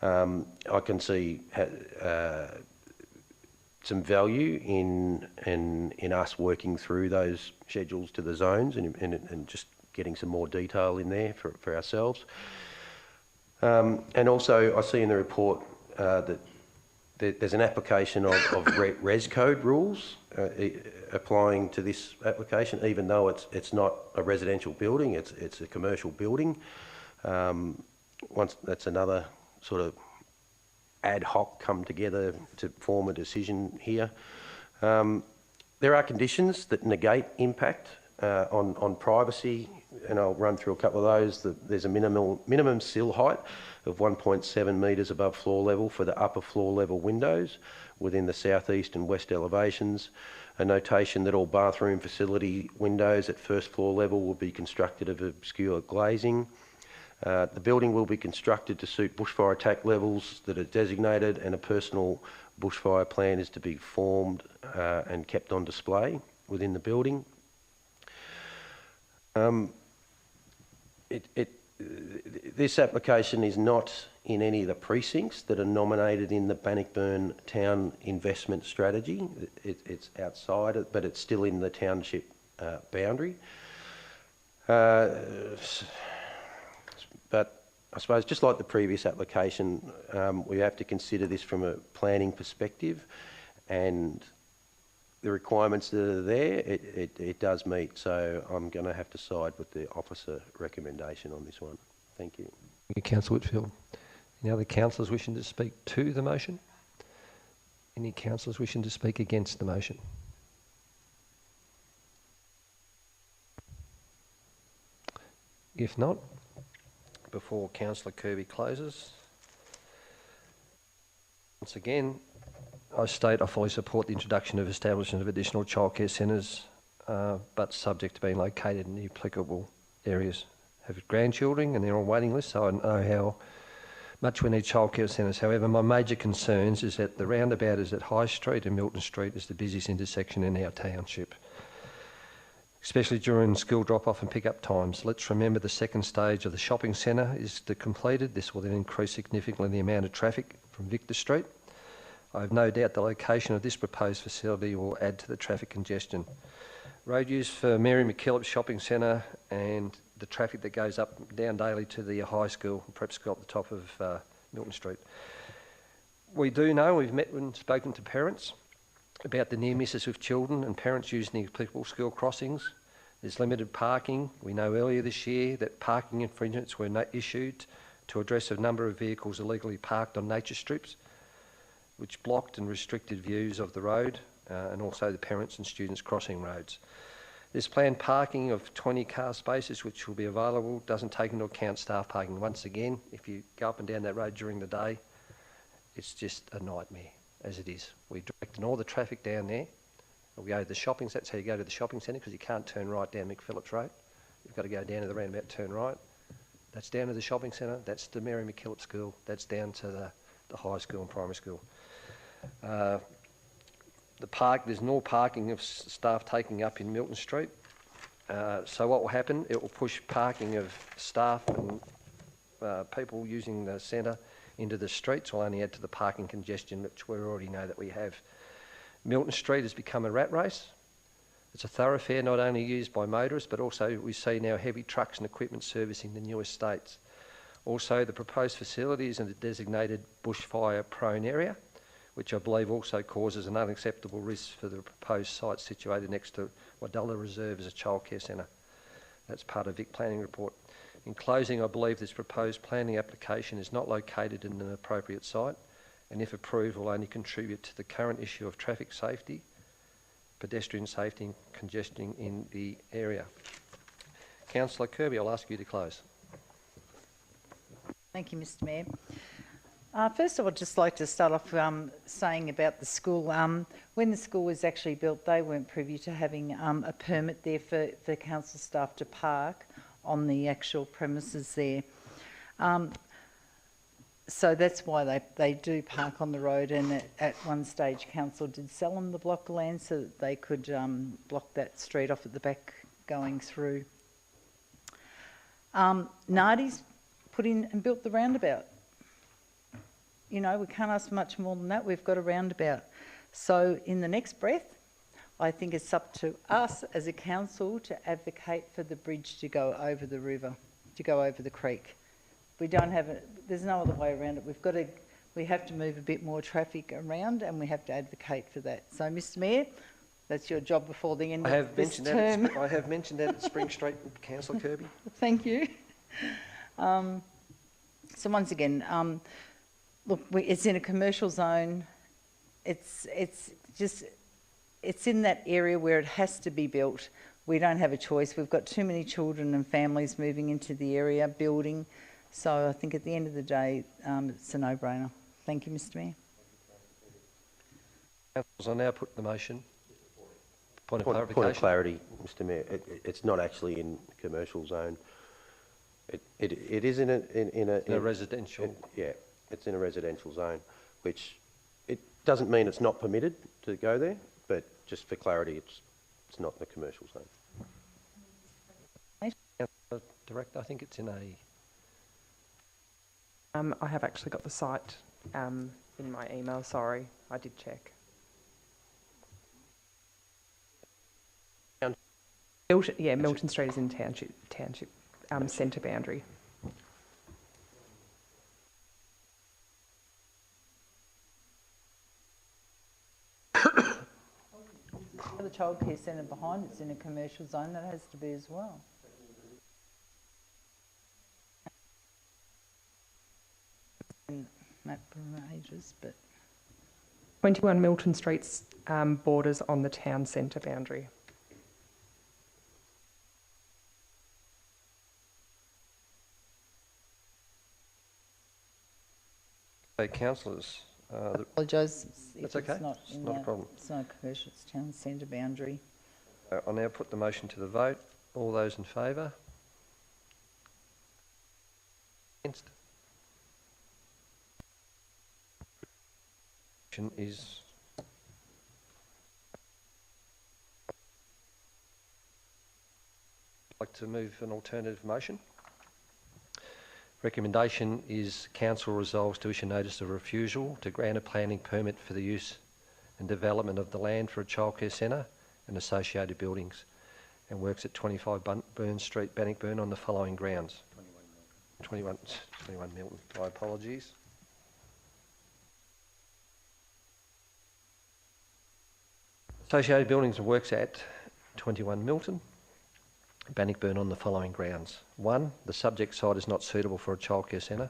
I can see some value in us working through those schedules to the zones and just getting some more detail in there for ourselves. And also I see in the report that there's an application of res code rules applying to this application, even though it's not a residential building, it's a commercial building. That's another sort of ad hoc come together to form a decision here. There are conditions that negate impact on privacy, and I'll run through a couple of those. There's a minimum sill height of 1.7 metres above floor level for the upper floor level windows within the southeast and west elevations. A notation that all bathroom facility windows at first floor level will be constructed of obscure glazing. The building will be constructed to suit bushfire attack levels that are designated, and a personal bushfire plan is to be formed and kept on display within the building. This application is not in any of the precincts that are nominated in the Bannockburn Town Investment Strategy. It's outside it, but it's still in the township boundary. But I suppose just like the previous application, we have to consider this from a planning perspective, and the requirements that are there, it does meet. So I'm going to have to side with the officer recommendation on this one. Thank you. Thank you, Councillor Whitfield. Any other councillors wishing to speak to the motion? Any councillors wishing to speak against the motion? If not, before Councillor Kirby closes, once again, I state I fully support the introduction of establishment of additional childcare centres, but subject to being located in the applicable areas. I have grandchildren and they're on waiting lists, so I know how much we need childcare centres. However, my major concerns is that the roundabout is at High Street and Milton Street is the busiest intersection in our township, especially during school drop-off and pick-up times. Let's remember the second stage of the shopping centre is completed. This will then increase significantly the amount of traffic from Victor Street. I have no doubt the location of this proposed facility will add to the traffic congestion. Road use for Mary MacKillop Shopping Centre and the traffic that goes up and down daily to the high school, prep school at the top of Milton Street. We do know, we've met and spoken to parents about the near misses with children and parents using the applicable school crossings. There's limited parking. We know earlier this year that parking infringements were issued to address a number of vehicles illegally parked on nature strips, which blocked and restricted views of the road and also the parents and students crossing roads. This planned parking of 20 car spaces which will be available doesn't take into account staff parking. Once again, if you go up and down that road during the day, it's just a nightmare as it is. We're directing all the traffic down there. We go to the shopping centre, that's how you go to the shopping centre, because you can't turn right down McPhillips Road. You've got to go down to the roundabout, turn right. That's down to the shopping centre, that's the Mary MacKillop School, that's down to the high school and primary school. There's no parking of staff taking up in Milton Street. So what will happen, it will push parking of staff and people using the centre into the streets. Will only add to the parking congestion, which we already know that we have. Milton Street has become a rat race. It's a thoroughfare not only used by motorists, but also we see now heavy trucks and equipment servicing the new estates. Also, the proposed facility is in a designated bushfire-prone area, which I believe also causes an unacceptable risk for the proposed site situated next to Wadalla Reserve as a childcare centre. That's part of Vic Planning Report. In closing, I believe this proposed planning application is not located in an appropriate site, and if approved will only contribute to the current issue of traffic safety, pedestrian safety and congestion in the area. Councillor Kirby, I'll ask you to close. Thank you, Mr Mayor. First of all, I'd just like to start off saying about the school. When the school was actually built, they weren't privy to having a permit there for council staff to park on the actual premises there. So that's why they do park on the road, and at one stage council did sell them the block of land so that they could block that street off at the back going through. Nardi's put in and built the roundabout. You know, we can't ask much more than that. We've got a roundabout. So in the next breath, I think it's up to us as a council to advocate for the bridge to go over the river, to go over the creek. We don't have it, there's no other way around it. We have to move a bit more traffic around, and we have to advocate for that. So, Mr. Mayor, that's your job before the end of this term. I have mentioned that at Spring Street, Councillor Kirby. Thank you. So once again, look, it's in a commercial zone. It's in that area where it has to be built. We don't have a choice. We've got too many children and families moving into the area, building. So I think at the end of the day, it's a no-brainer. Thank you, Mr. Mayor. Councillors, I now put the motion. Point of clarification. Point of clarity, Mr. Mayor. It's not actually in the commercial zone. It is in a residential. Yeah, it's in a residential zone, which it doesn't mean it's not permitted to go there, but just for clarity, it's not in the commercial zone. Director, I think it's in a. I have actually got the site in my email. Sorry, I did check. Milton Street is in township centre boundary. The childcare centre behind it's in a commercial zone. That has to be as well. Map ages, but 21 Milton Street's borders on the town centre boundary. Okay, councillors. Apologise if That's okay. it's not It's in not a that. problem. It's not commercial, it's town centre boundary. I'll now put the motion to the vote. All those in favour? Against? Motion is like to move an alternative motion. Recommendation is council resolves to issue notice of refusal to grant a planning permit for the use and development of the land for a childcare centre and associated buildings, and works at 25 Burn Street, Bannockburn, on the following grounds. 21 Milton. My apologies. Associated buildings and works at 21 Milton, Bannockburn, on the following grounds. 1, the subject site is not suitable for a childcare centre.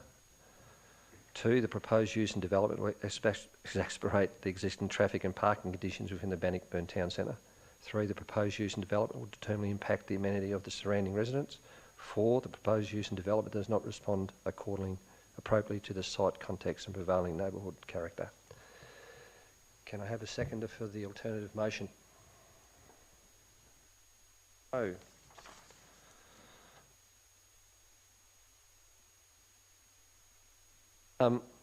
2, the proposed use and development will exacerbate the existing traffic and parking conditions within the Bannockburn Town Centre. 3, the proposed use and development will determinately impact the amenity of the surrounding residents. 4, the proposed use and development does not respond accordingly appropriately to the site context and prevailing neighbourhood character. Can I have a seconder for the alternative motion? Oh.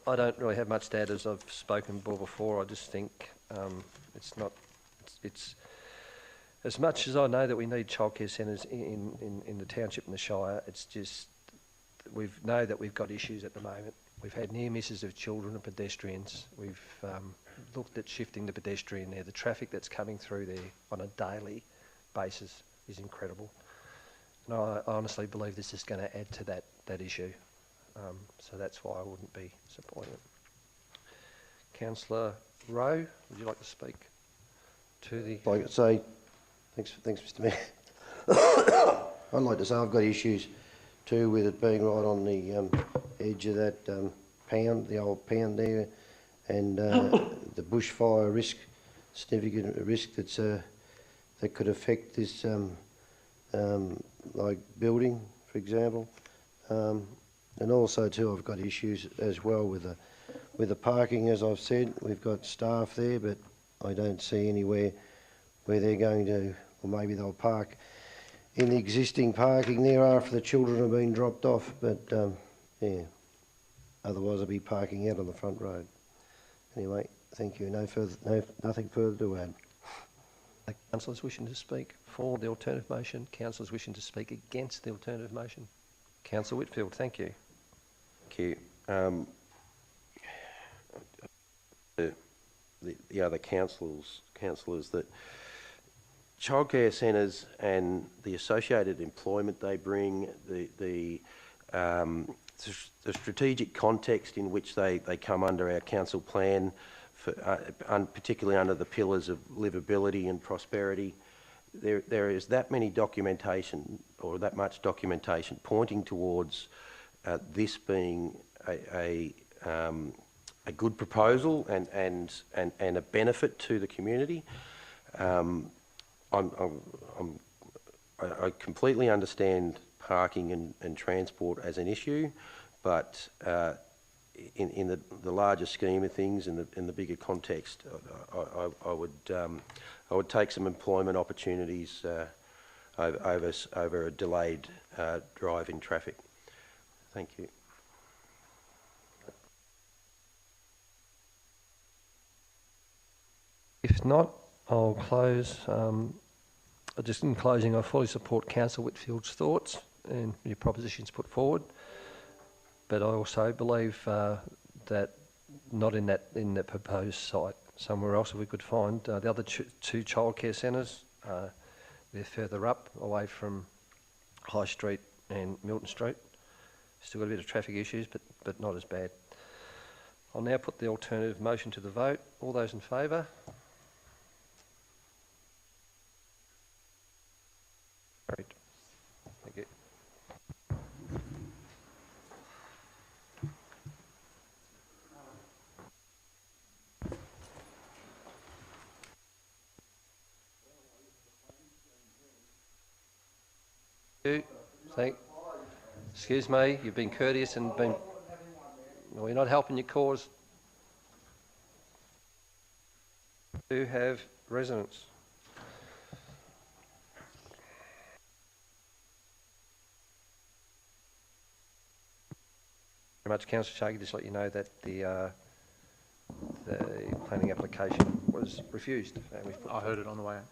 I don't really have much to add, as I've spoken before. I just think it's as much as I know that we need childcare centres in the township and the Shire, it's just we know that we've got issues at the moment. We've had near misses of children and pedestrians. We've looked at shifting the pedestrian there. The traffic that's coming through there on a daily basis is incredible. And I honestly believe this is going to add to that issue. So that's why I wouldn't be supporting it. Councillor Rowe, would you like to speak to the... I'd like to say, thanks Mr Mayor. I'd like to say I've got issues too with it being right on the edge of that pound, the old pound there, and the bushfire risk, significant risk that's that could affect this like building, for example. And also too, I've got issues as well with the parking. As I've said, we've got staff there, but I don't see anywhere where they're going to, or maybe they'll park in the existing parking there after the children have been dropped off, but yeah, otherwise I'll be parking out on the front road. Anyway, thank you. Nothing further to add. Councillors wishing to speak for the alternative motion. Councillors wishing to speak against the alternative motion. Councillor Whitfield, thank you. Thank you. The other councillors that childcare centres and the associated employment they bring, the strategic context in which they come under our council plan, for, particularly under the pillars of livability and prosperity, there is that many documentation, or that much documentation, pointing towards this being a good proposal and a benefit to the community. I completely understand parking and transport as an issue, but in the larger scheme of things, in the bigger context, I would take some employment opportunities over a delayed drive in traffic. Thank you. If not, I'll close. Just in closing, I fully support Councillor Whitfield's thoughts and your propositions put forward, but I also believe that not in that proposed site, somewhere else if we could find the other two childcare centres. They're further up, away from High Street and Milton Street. Still got a bit of traffic issues, but not as bad. I'll now put the alternative motion to the vote. All those in favour? Carried. Thank you. Excuse me, you've been courteous and been... Well, you're not helping your cause. Do have residents. Very much, Councillor Sharkey, just let you know that the planning application was refused. And we've I heard it on the way out.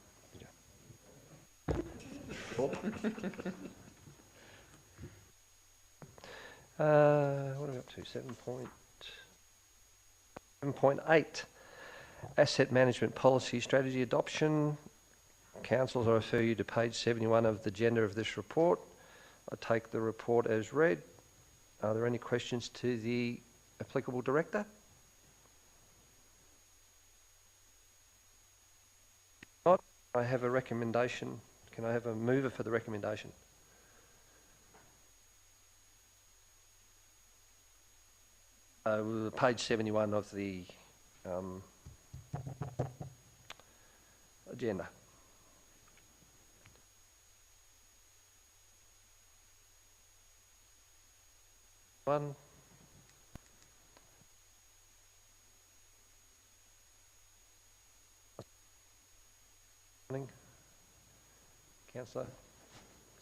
What are we up to? 7.8. Asset management policy strategy adoption. Councillors, I refer you to page 71 of the agenda of this report. I take the report as read. Are there any questions to the applicable director? Not. I have a recommendation. Can I have a mover for the recommendation? Page 71 of the agenda. One. Councillor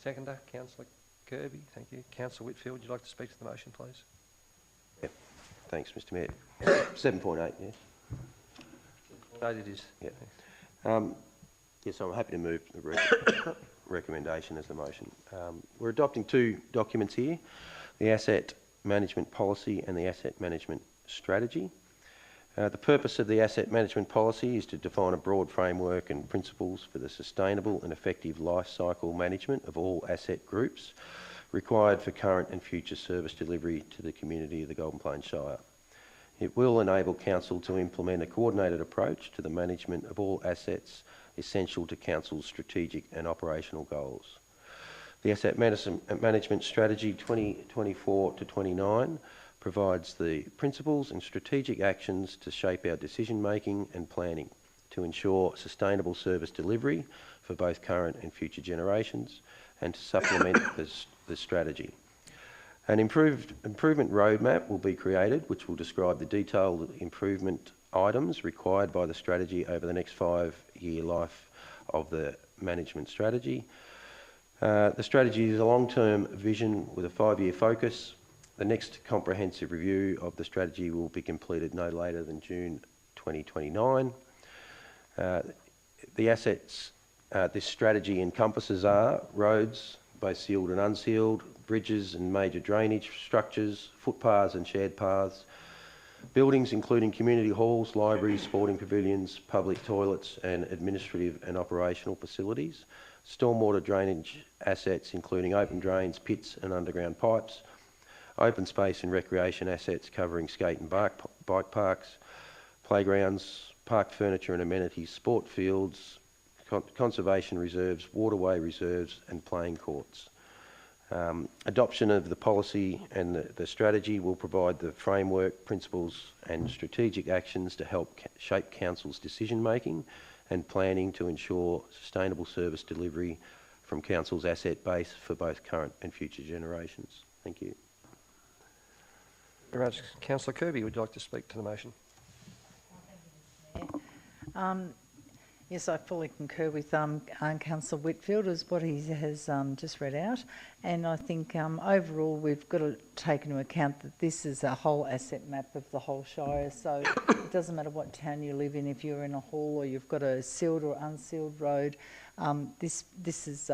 Seconder, Councillor Kirby, thank you. Councillor Whitfield, would you like to speak to the motion, please? Yep. Thanks, Mr Mayor. 7.8, yes. 8 it is. Yeah. Yes, I'm happy to move the recommendation as the motion. We're adopting two documents here, the Asset Management Policy and the Asset Management Strategy. The purpose of the Asset Management Policy is to define a broad framework and principles for the sustainable and effective life cycle management of all asset groups required for current and future service delivery to the community of the Golden Plains Shire. It will enable Council to implement a coordinated approach to the management of all assets essential to Council's strategic and operational goals. The Asset Management Strategy 2024 to 29 provides the principles and strategic actions to shape our decision-making and planning to ensure sustainable service delivery for both current and future generations and to supplement the strategy. An improvement roadmap will be created which will describe the detailed improvement items required by the strategy over the next 5-year life of the management strategy. The strategy is a long-term vision with a 5-year focus. The next comprehensive review of the strategy will be completed no later than June 2029. The assets this strategy encompasses are roads, both sealed and unsealed, bridges and major drainage structures, footpaths and shared paths, buildings including community halls, libraries, sporting pavilions, public toilets and administrative and operational facilities, stormwater drainage assets including open drains, pits and underground pipes, open space and recreation assets covering skate and bike parks, playgrounds, park furniture and amenities, sport fields, conservation reserves, waterway reserves and playing courts. Adoption of the policy and the strategy will provide the framework, principles and strategic actions to help shape Council's decision making and planning to ensure sustainable service delivery from Council's asset base for both current and future generations. Thank you. Very much. Councillor Kirby, would you like to speak to the motion? Yes, I fully concur with Councillor Whitfield as what he has just read out, and I think overall we've got to take into account that this is a whole asset map of the whole Shire, so it doesn't matter what town you live in, if you're in a hall or you've got a sealed or unsealed road, this is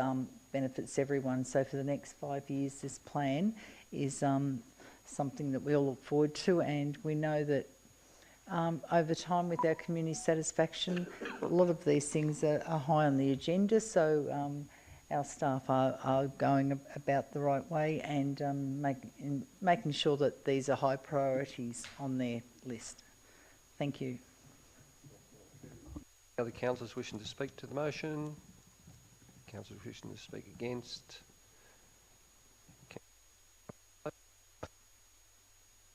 benefits everyone. So for the next 5 years, this plan is something that we all look forward to, and we know that over time with our community satisfaction, a lot of these things are high on the agenda, so our staff are going about the right way and making sure that these are high priorities on their list. Thank you. Other councillors wishing to speak to the motion? Councillors wishing to speak against?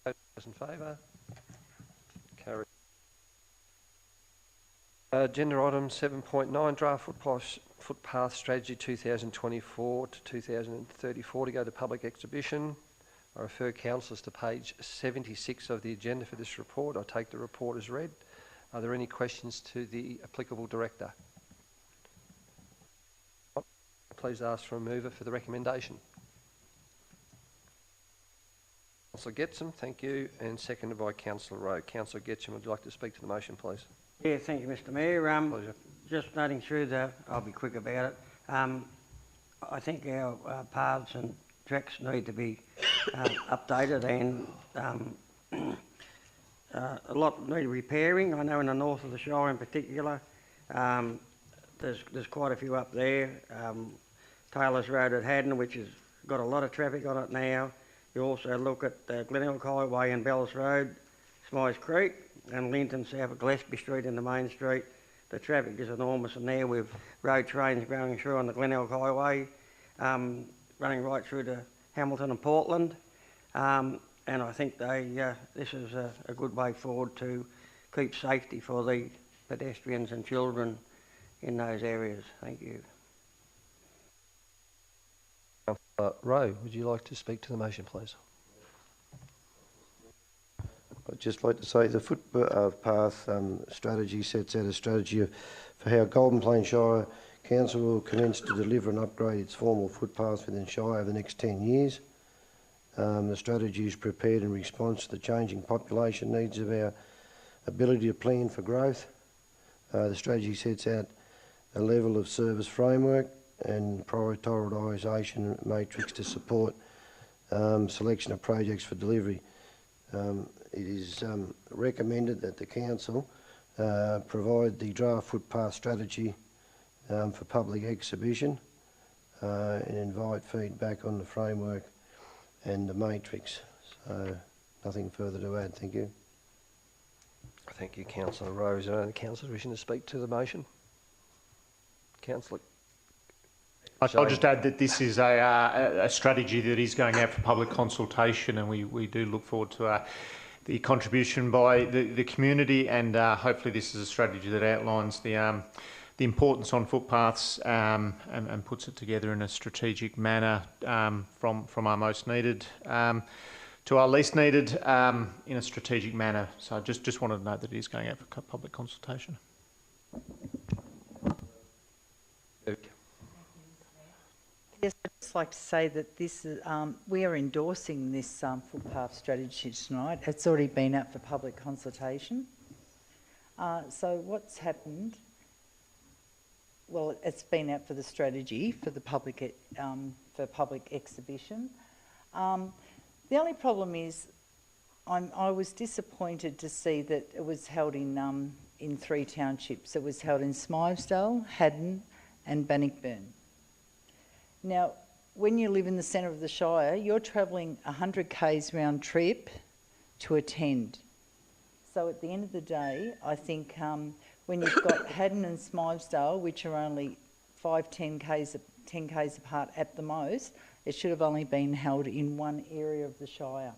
Those in favour? Carried. Agenda item 7.9, draft footpath strategy 2024 to 2034 to go to public exhibition. I refer councillors to page 76 of the agenda for this report. I take the report as read. Are there any questions to the applicable director? Please ask for a mover for the recommendation. Councillor Getson, thank you, and seconded by Councillor Rowe. Councillor Getson, would you like to speak to the motion, please? Yeah, thank you, Mr Mayor. Pleasure. Just noting through I'll be quick about it. I think our paths and tracks need to be updated, and a lot need repairing. I know in the north of the Shire in particular, there's quite a few up there. Taylor's Road at Haddon, which has got a lot of traffic on it now. You also look at Glenelg Highway and Bells Road, Smythes Creek, and Linton south of Gillespie Street in the main street. The traffic is enormous in there with road trains going through on the Glenelg Highway, running right through to Hamilton and Portland. And I think this is a good way forward to keep safety for the pedestrians and children in those areas. Thank you. Rowe, would you like to speak to the motion, please? I'd just like to say the footpath strategy sets out a strategy for how Golden Plains Shire Council will commence to deliver and upgrade its formal footpaths within Shire over the next 10 years. The strategy is prepared in response to the changing population needs of our ability to plan for growth. The strategy sets out a level of service framework and prioritisation matrix to support selection of projects for delivery. It is recommended that the Council provide the draft footpath strategy for public exhibition and invite feedback on the framework and the matrix. So nothing further to add. Thank you. Thank you, Councillor Rowe. Is there any councillors wishing to speak to the motion? Councillor. I'll just add that this is a strategy that is going out for public consultation, and we do look forward to the contribution by the community, and hopefully this is a strategy that outlines the importance on footpaths and puts it together in a strategic manner from our most needed to our least needed in a strategic manner. So I just wanted to note that it is going out for public consultation. Yes, just like to say that this is, we are endorsing this footpath strategy tonight. It's already been out for public consultation. So what's happened? Well, it's been out for the strategy for the public exhibition. The only problem is, I was disappointed to see that it was held in 3 townships. It was held in Smythesdale, Haddon, and Bannockburn. Now, when you live in the centre of the Shire, you're travelling 100 k's round trip to attend. So at the end of the day, I think when you've got Haddon and Smythesdale, which are only 10 k's apart at the most, it should have only been held in one area of the Shire,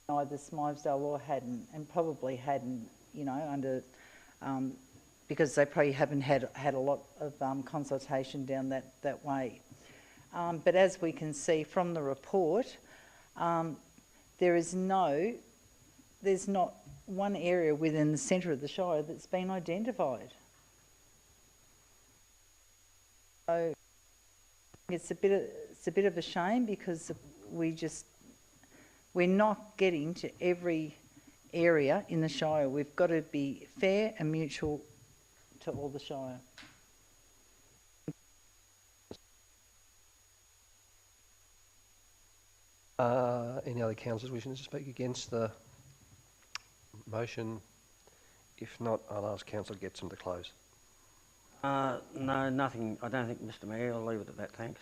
either Smythesdale or Haddon, and probably Haddon, you know, under because they probably haven't had a lot of consultation down that way. But as we can see from the report, there's not one area within the centre of the Shire that's been identified. So it's a bit of a shame, because we're not getting to every area in the Shire. We've got to be fair and mutual to all the Shire. Any other councillors wishing to speak against the motion? If not, I'll ask Councillor Getson to close. No, nothing. I don't think, Mr Mayor. I'll leave it at that, thanks.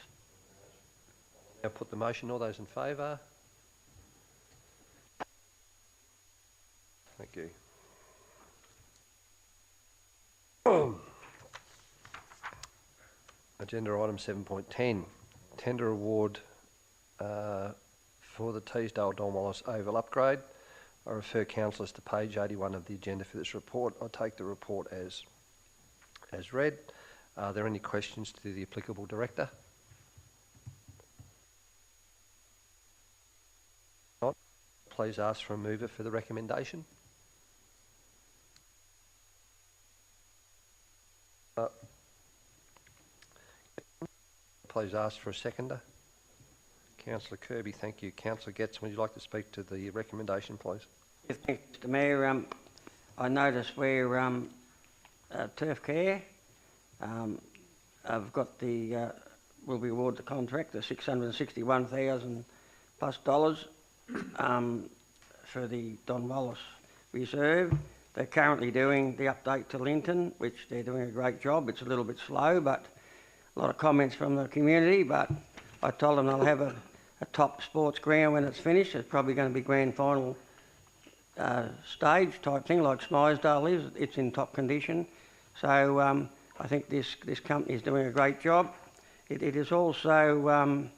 Now put the motion. All those in favour? Thank you. Agenda item 7.10, tender award for the Teesdale Don Wallace Oval upgrade. I refer councillors to page 81 of the agenda for this report. I take the report as read. Are there any questions to the applicable director? Not. Please ask for a mover for the recommendation. Please ask for a seconder. Councillor Kirby, thank you. Councillor Getson, would you like to speak to the recommendation, please? Yes, thank you, Mr Mayor. I noticed where Turf Care, I've got the, will be awarded the contract, the $661,000 plus for the Don Wallace Reserve. They're currently doing the update to Linton, which they're doing a great job. It's a little bit slow, but a lot of comments from the community, but I told them they'll have a top sports ground when it's finished. It's probably going to be grand final stage type thing like Smythesdale is. It's in top condition. So I think this company is doing a great job. It is also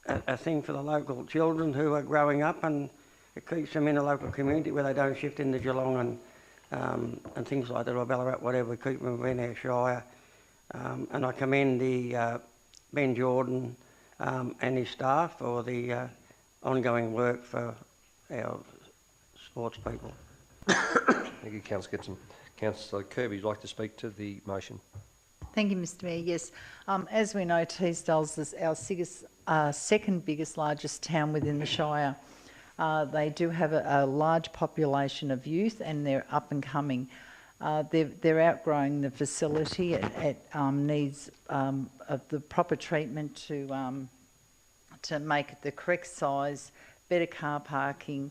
a thing for the local children who are growing up, and it keeps them in a local community where they don't shift into Geelong and things like that, or Ballarat, whatever. We keep them in our Shire. And I commend the Ben Jordan and his staff for the ongoing work for our sports people. Thank you, Councillor Getson. Councillor Kirby, would you like to speak to the motion? Thank you, Mr Mayor. Yes, as we know, Teesdale's is our second biggest, largest town within the Shire. They do have a large population of youth, and they're up and coming. They're outgrowing the facility. It needs of the proper treatment to make it the correct size, better car parking,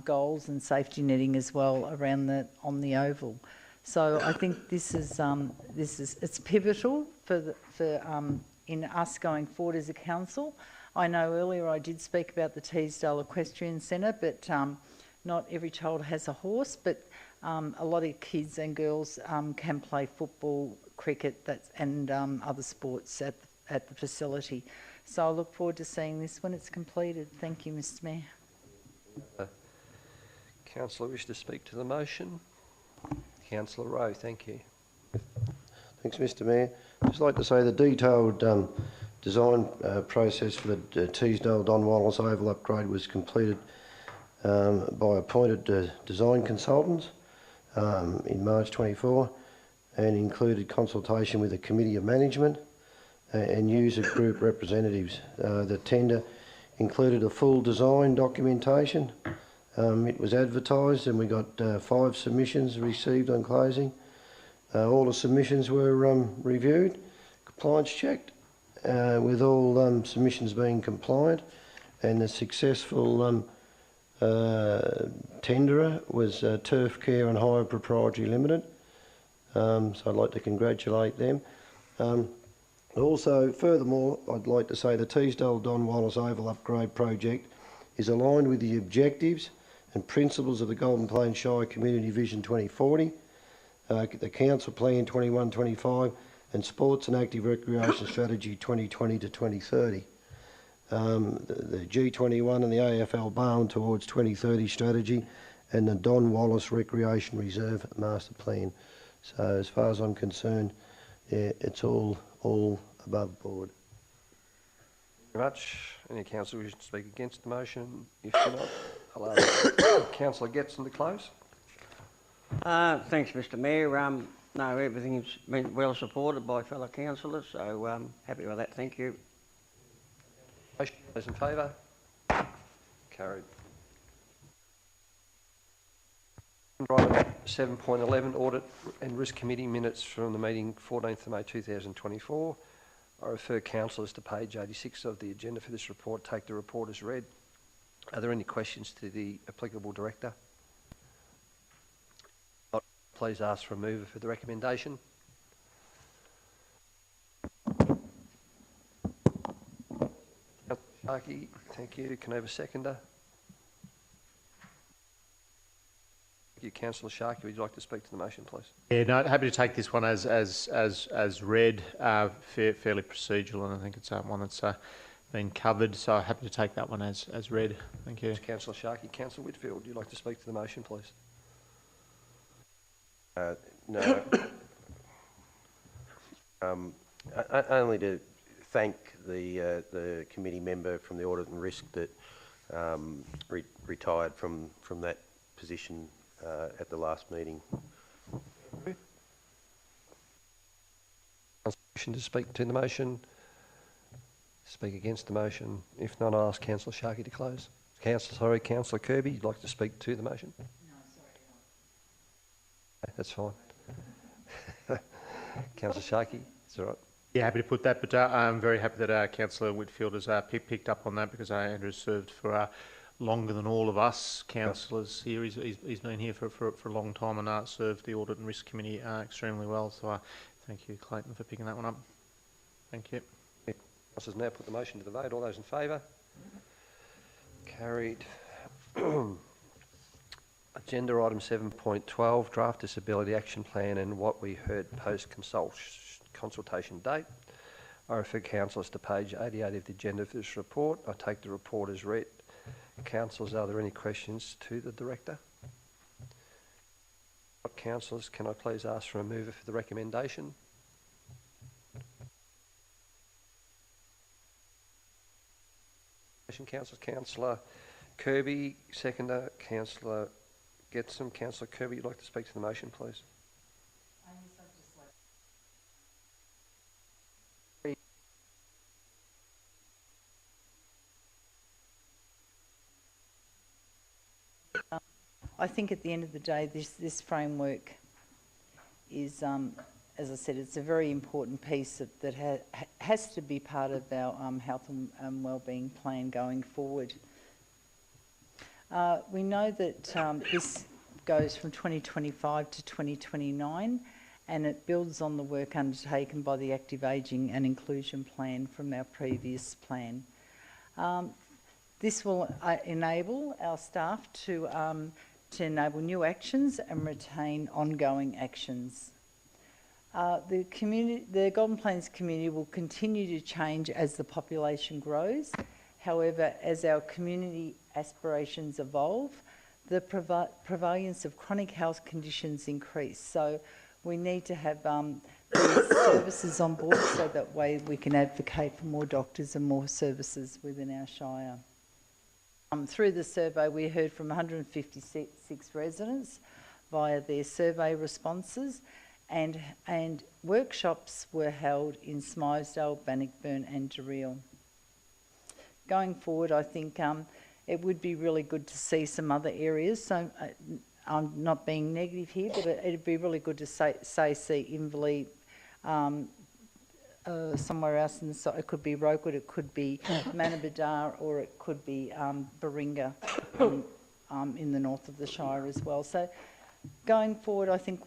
goals and safety netting as well around on the oval. So I think this is it's pivotal in us going forward as a council. I know earlier I did speak about the Teesdale Equestrian Centre, but not every child has a horse, but a lot of kids and girls can play football, cricket, and other sports at the facility. So I look forward to seeing this when it's completed. Thank you, Mr Mayor. Councillor, wish to speak to the motion? Councillor Rowe, thank you. Thanks, Mr Mayor. I'd just like to say the detailed design process for the Teesdale Don Wallace Oval upgrade was completed by appointed design consultants in March 24, and included consultation with the Committee of Management and user group representatives. The tender included a full design documentation. It was advertised and we got 5 submissions received on closing. All the submissions were reviewed, compliance checked, with all submissions being compliant, and the successful tenderer was Turf Care and Hire Proprietary Limited. So I'd like to congratulate them. Also, furthermore, I'd like to say the Teesdale Don Wallace Oval Upgrade Project is aligned with the objectives and principles of the Golden Plains Shire Community Vision 2040, the Council Plan 21-25 and Sports and Active Recreation Strategy 2020 to 2030. The G21 and the AFL Bound towards 2030 strategy and the Don Wallace Recreation Reserve Master Plan. So as far as I'm concerned, yeah, it's all above board. Thank you very much. Any councillor wishing to speak against the motion? If not, I'll ask Councillor Getson to close. Thanks, Mr Mayor. No, everything's been well supported by fellow councillors, so happy with that. Thank you. Motion, those in favour? Carried. Item 7.11, Audit and Risk Committee minutes from the meeting 14th of May 2024. I refer councillors to page 86 of the agenda for this report. Take the report as read. Are there any questions to the applicable director? Please ask for a mover for the recommendation. Sharkey, thank you. Can I have a seconder? Thank you, Councillor Sharkey. Would you like to speak to the motion, please? Yeah, no, happy to take this one as read, fairly procedural, and I think it's one that's been covered. So happy to take that one as read. Thank you. Councillor Sharkey. Councillor Whitfield, would you like to speak to the motion, please? No. Only to thank the committee member from the Audit and Risk that retired from that position at the last meeting. Motion to speak to the motion. Speak against the motion. If not, I'll ask Councillor Sharkey to close. Councillor Kirby, you'd like to speak to the motion? No, sorry. Okay, that's fine. Councillor Sharkey, is that right? Yeah, happy to put that, but I'm very happy that Councillor Whitfield has picked up on that, because Andrew served for longer than all of us councillors here. He's been here for a long time and served the Audit and Risk Committee extremely well. So thank you, Clayton, for picking that one up. Thank you. Councillors, now put the motion to the vote. All those in favour? Carried. Agenda item 7.12, Draft Disability Action Plan and what we heard post-consultation date. I refer councillors to page 88 of the agenda for this report. I take the report as read. Councillors, are there any questions to the director? Councillors, can I please ask for a mover for the recommendation? Councillors, Councillor Kirby, seconder, Councillor Getson. Councillor Kirby, you'd like to speak to the motion, please? I think at the end of the day, this framework is, as I said, it's a very important piece that has to be part of our health and wellbeing plan going forward. We know that this goes from 2025 to 2029, and it builds on the work undertaken by the Active Ageing and Inclusion Plan from our previous plan. This will enable our staff to enable new actions and retain ongoing actions. The Golden Plains community will continue to change as the population grows. However, as our community aspirations evolve, the prevalence of chronic health conditions increase. So we need to have these services on board so that way we can advocate for more doctors and more services within our shire. Through the survey, we heard from 156 residents via their survey responses, and workshops were held in Smythesdale, Bannockburn and Daryl. Going forward, I think it would be really good to see some other areas. So I'm not being negative here, but it'd be really good to see Inverleigh, somewhere else in the side. It could be Rokewood, it could be Manabadar, or it could be Baringa in the north of the Shire as well. So going forward, I think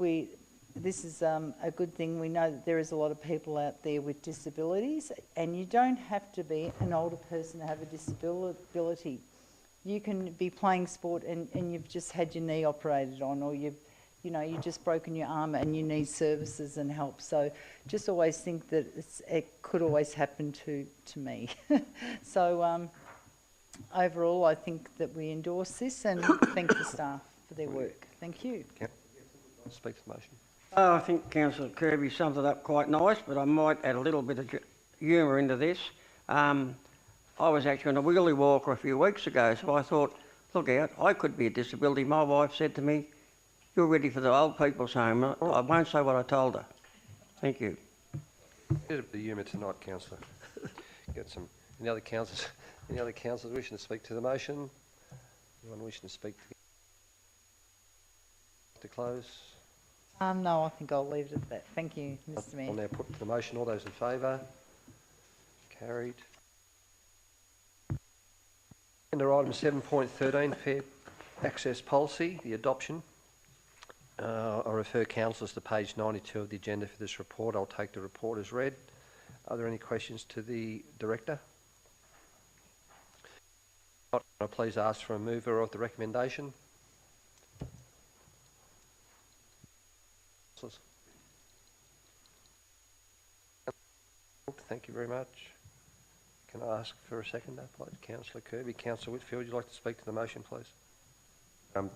this is a good thing. We know that there is a lot of people out there with disabilities, and you don't have to be an older person to have a disability. You can be playing sport and you've just had your knee operated on, or you've just broken your arm and you need services and help. So just always think that it could always happen to me. So overall, I think that we endorse this and thank the staff for their work. Thank you. Speak to the motion. Oh, I think Councillor Kirby summed it up quite nice, but I might add a little bit of humour into this. I was actually on a wheelie walker a few weeks ago, so I thought, look out, I could be a disability. My wife said to me, "You're ready for the old people's home." I won't say what I told her. Thank you. Bit of the humour tonight, Councillor. Got some. Any other councillors? Any other councillors wishing to speak to the motion? Anyone wishing to speak to close? No, I think I'll leave it at that. Thank you, Mr. Mayor. I'll now put the motion. All those in favour? Carried. Under item 7.13, Fair Access Policy, the adoption. I refer councillors to page 92 of the agenda for this report. I'll take the report as read. Are there any questions to the Director? Not, can I please ask for a mover of the recommendation? Thank you very much. Can I ask for a seconder, please? Councillor Kirby. Councillor Whitfield, would you like to speak to the motion, please?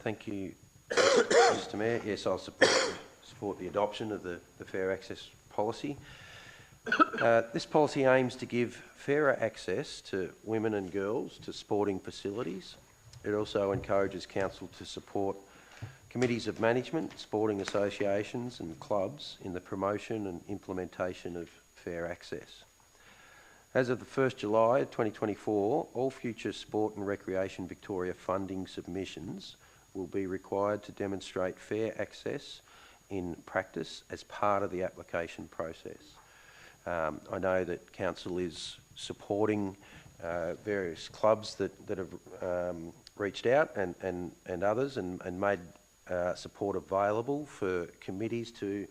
Thank you, Mr. Mayor. Yes, I'll support the adoption of the Fair Access Policy. This policy aims to give fairer access to women and girls to sporting facilities. It also encourages council to support committees of management, sporting associations and clubs in the promotion and implementation of fair access. As of the 1st July 2024, all future Sport and Recreation Victoria funding submissions will be required to demonstrate fair access in practice as part of the application process. I know that Council is supporting various clubs that have reached out and others and made support available for committees to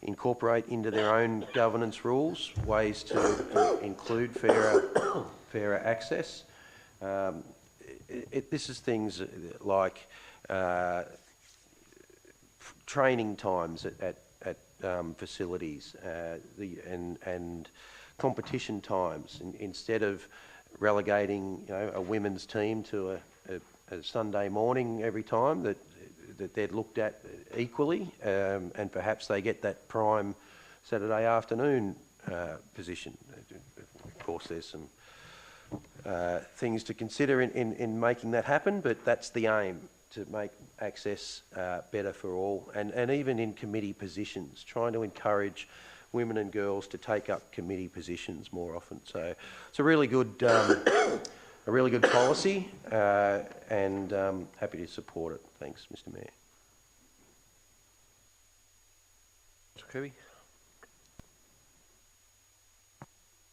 incorporate into their own governance rules ways to include fairer access. This is things like training times at facilities and competition times. Instead of relegating a women's team to a Sunday morning every time, that they're looked at equally, and perhaps they get that prime Saturday afternoon position. Of course, there's some things to consider in making that happen, but that's the aim, to make access better for all, and even in committee positions, trying to encourage women and girls to take up committee positions more often. So it's a really good policy, and happy to support it. Thanks, Mr. Mayor. Mr. Kirby.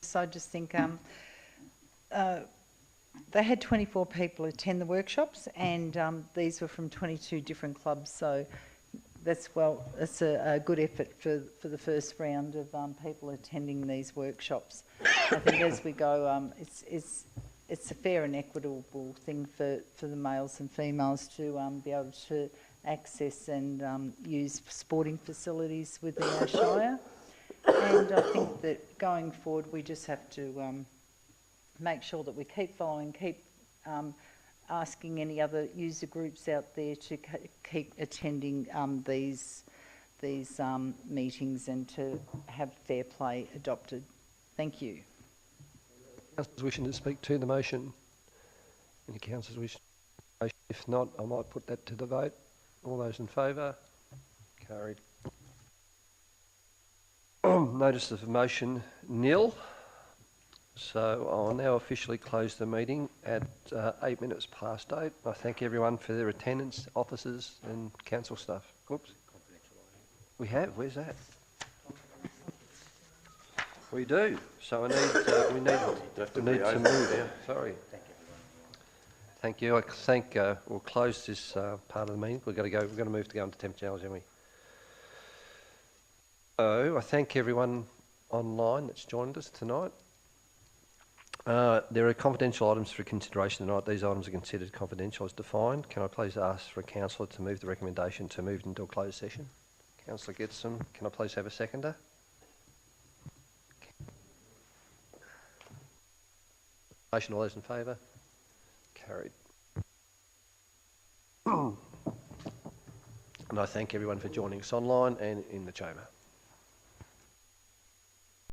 So I just think they had 24 people attend the workshops, and these were from 22 different clubs. So that's it's a good effort for the first round of people attending these workshops. I think as we go, it's a fair and equitable thing for the males and females to be able to access and use sporting facilities within our shire. And I think that going forward, we just have to make sure that we keep following, keep asking any other user groups out there to keep attending these meetings and to have fair play adopted. Thank you. Councillors wishing to speak to the motion? Any councillors wishing to speak to the motion? If not, I might put that to the vote. All those in favour? Carried. Notice of motion nil. So I'll now officially close the meeting at 8 minutes past 8. I thank everyone for their attendance, officers and council staff. Whoops. We have, where's that? We do. So we need to move. Sorry. Thank you. I think we'll close this part of the meeting. We're going to move to go into temp challenge, haven't we? So I thank everyone online that's joined us tonight. There are confidential items for consideration tonight. These items are considered confidential as defined. Can I please ask for a councillor to move the recommendation to move into a closed session? Councillor Getson, can I please have a seconder? Motion, all those in favour? Carried. And I thank everyone for joining us online and in the chamber.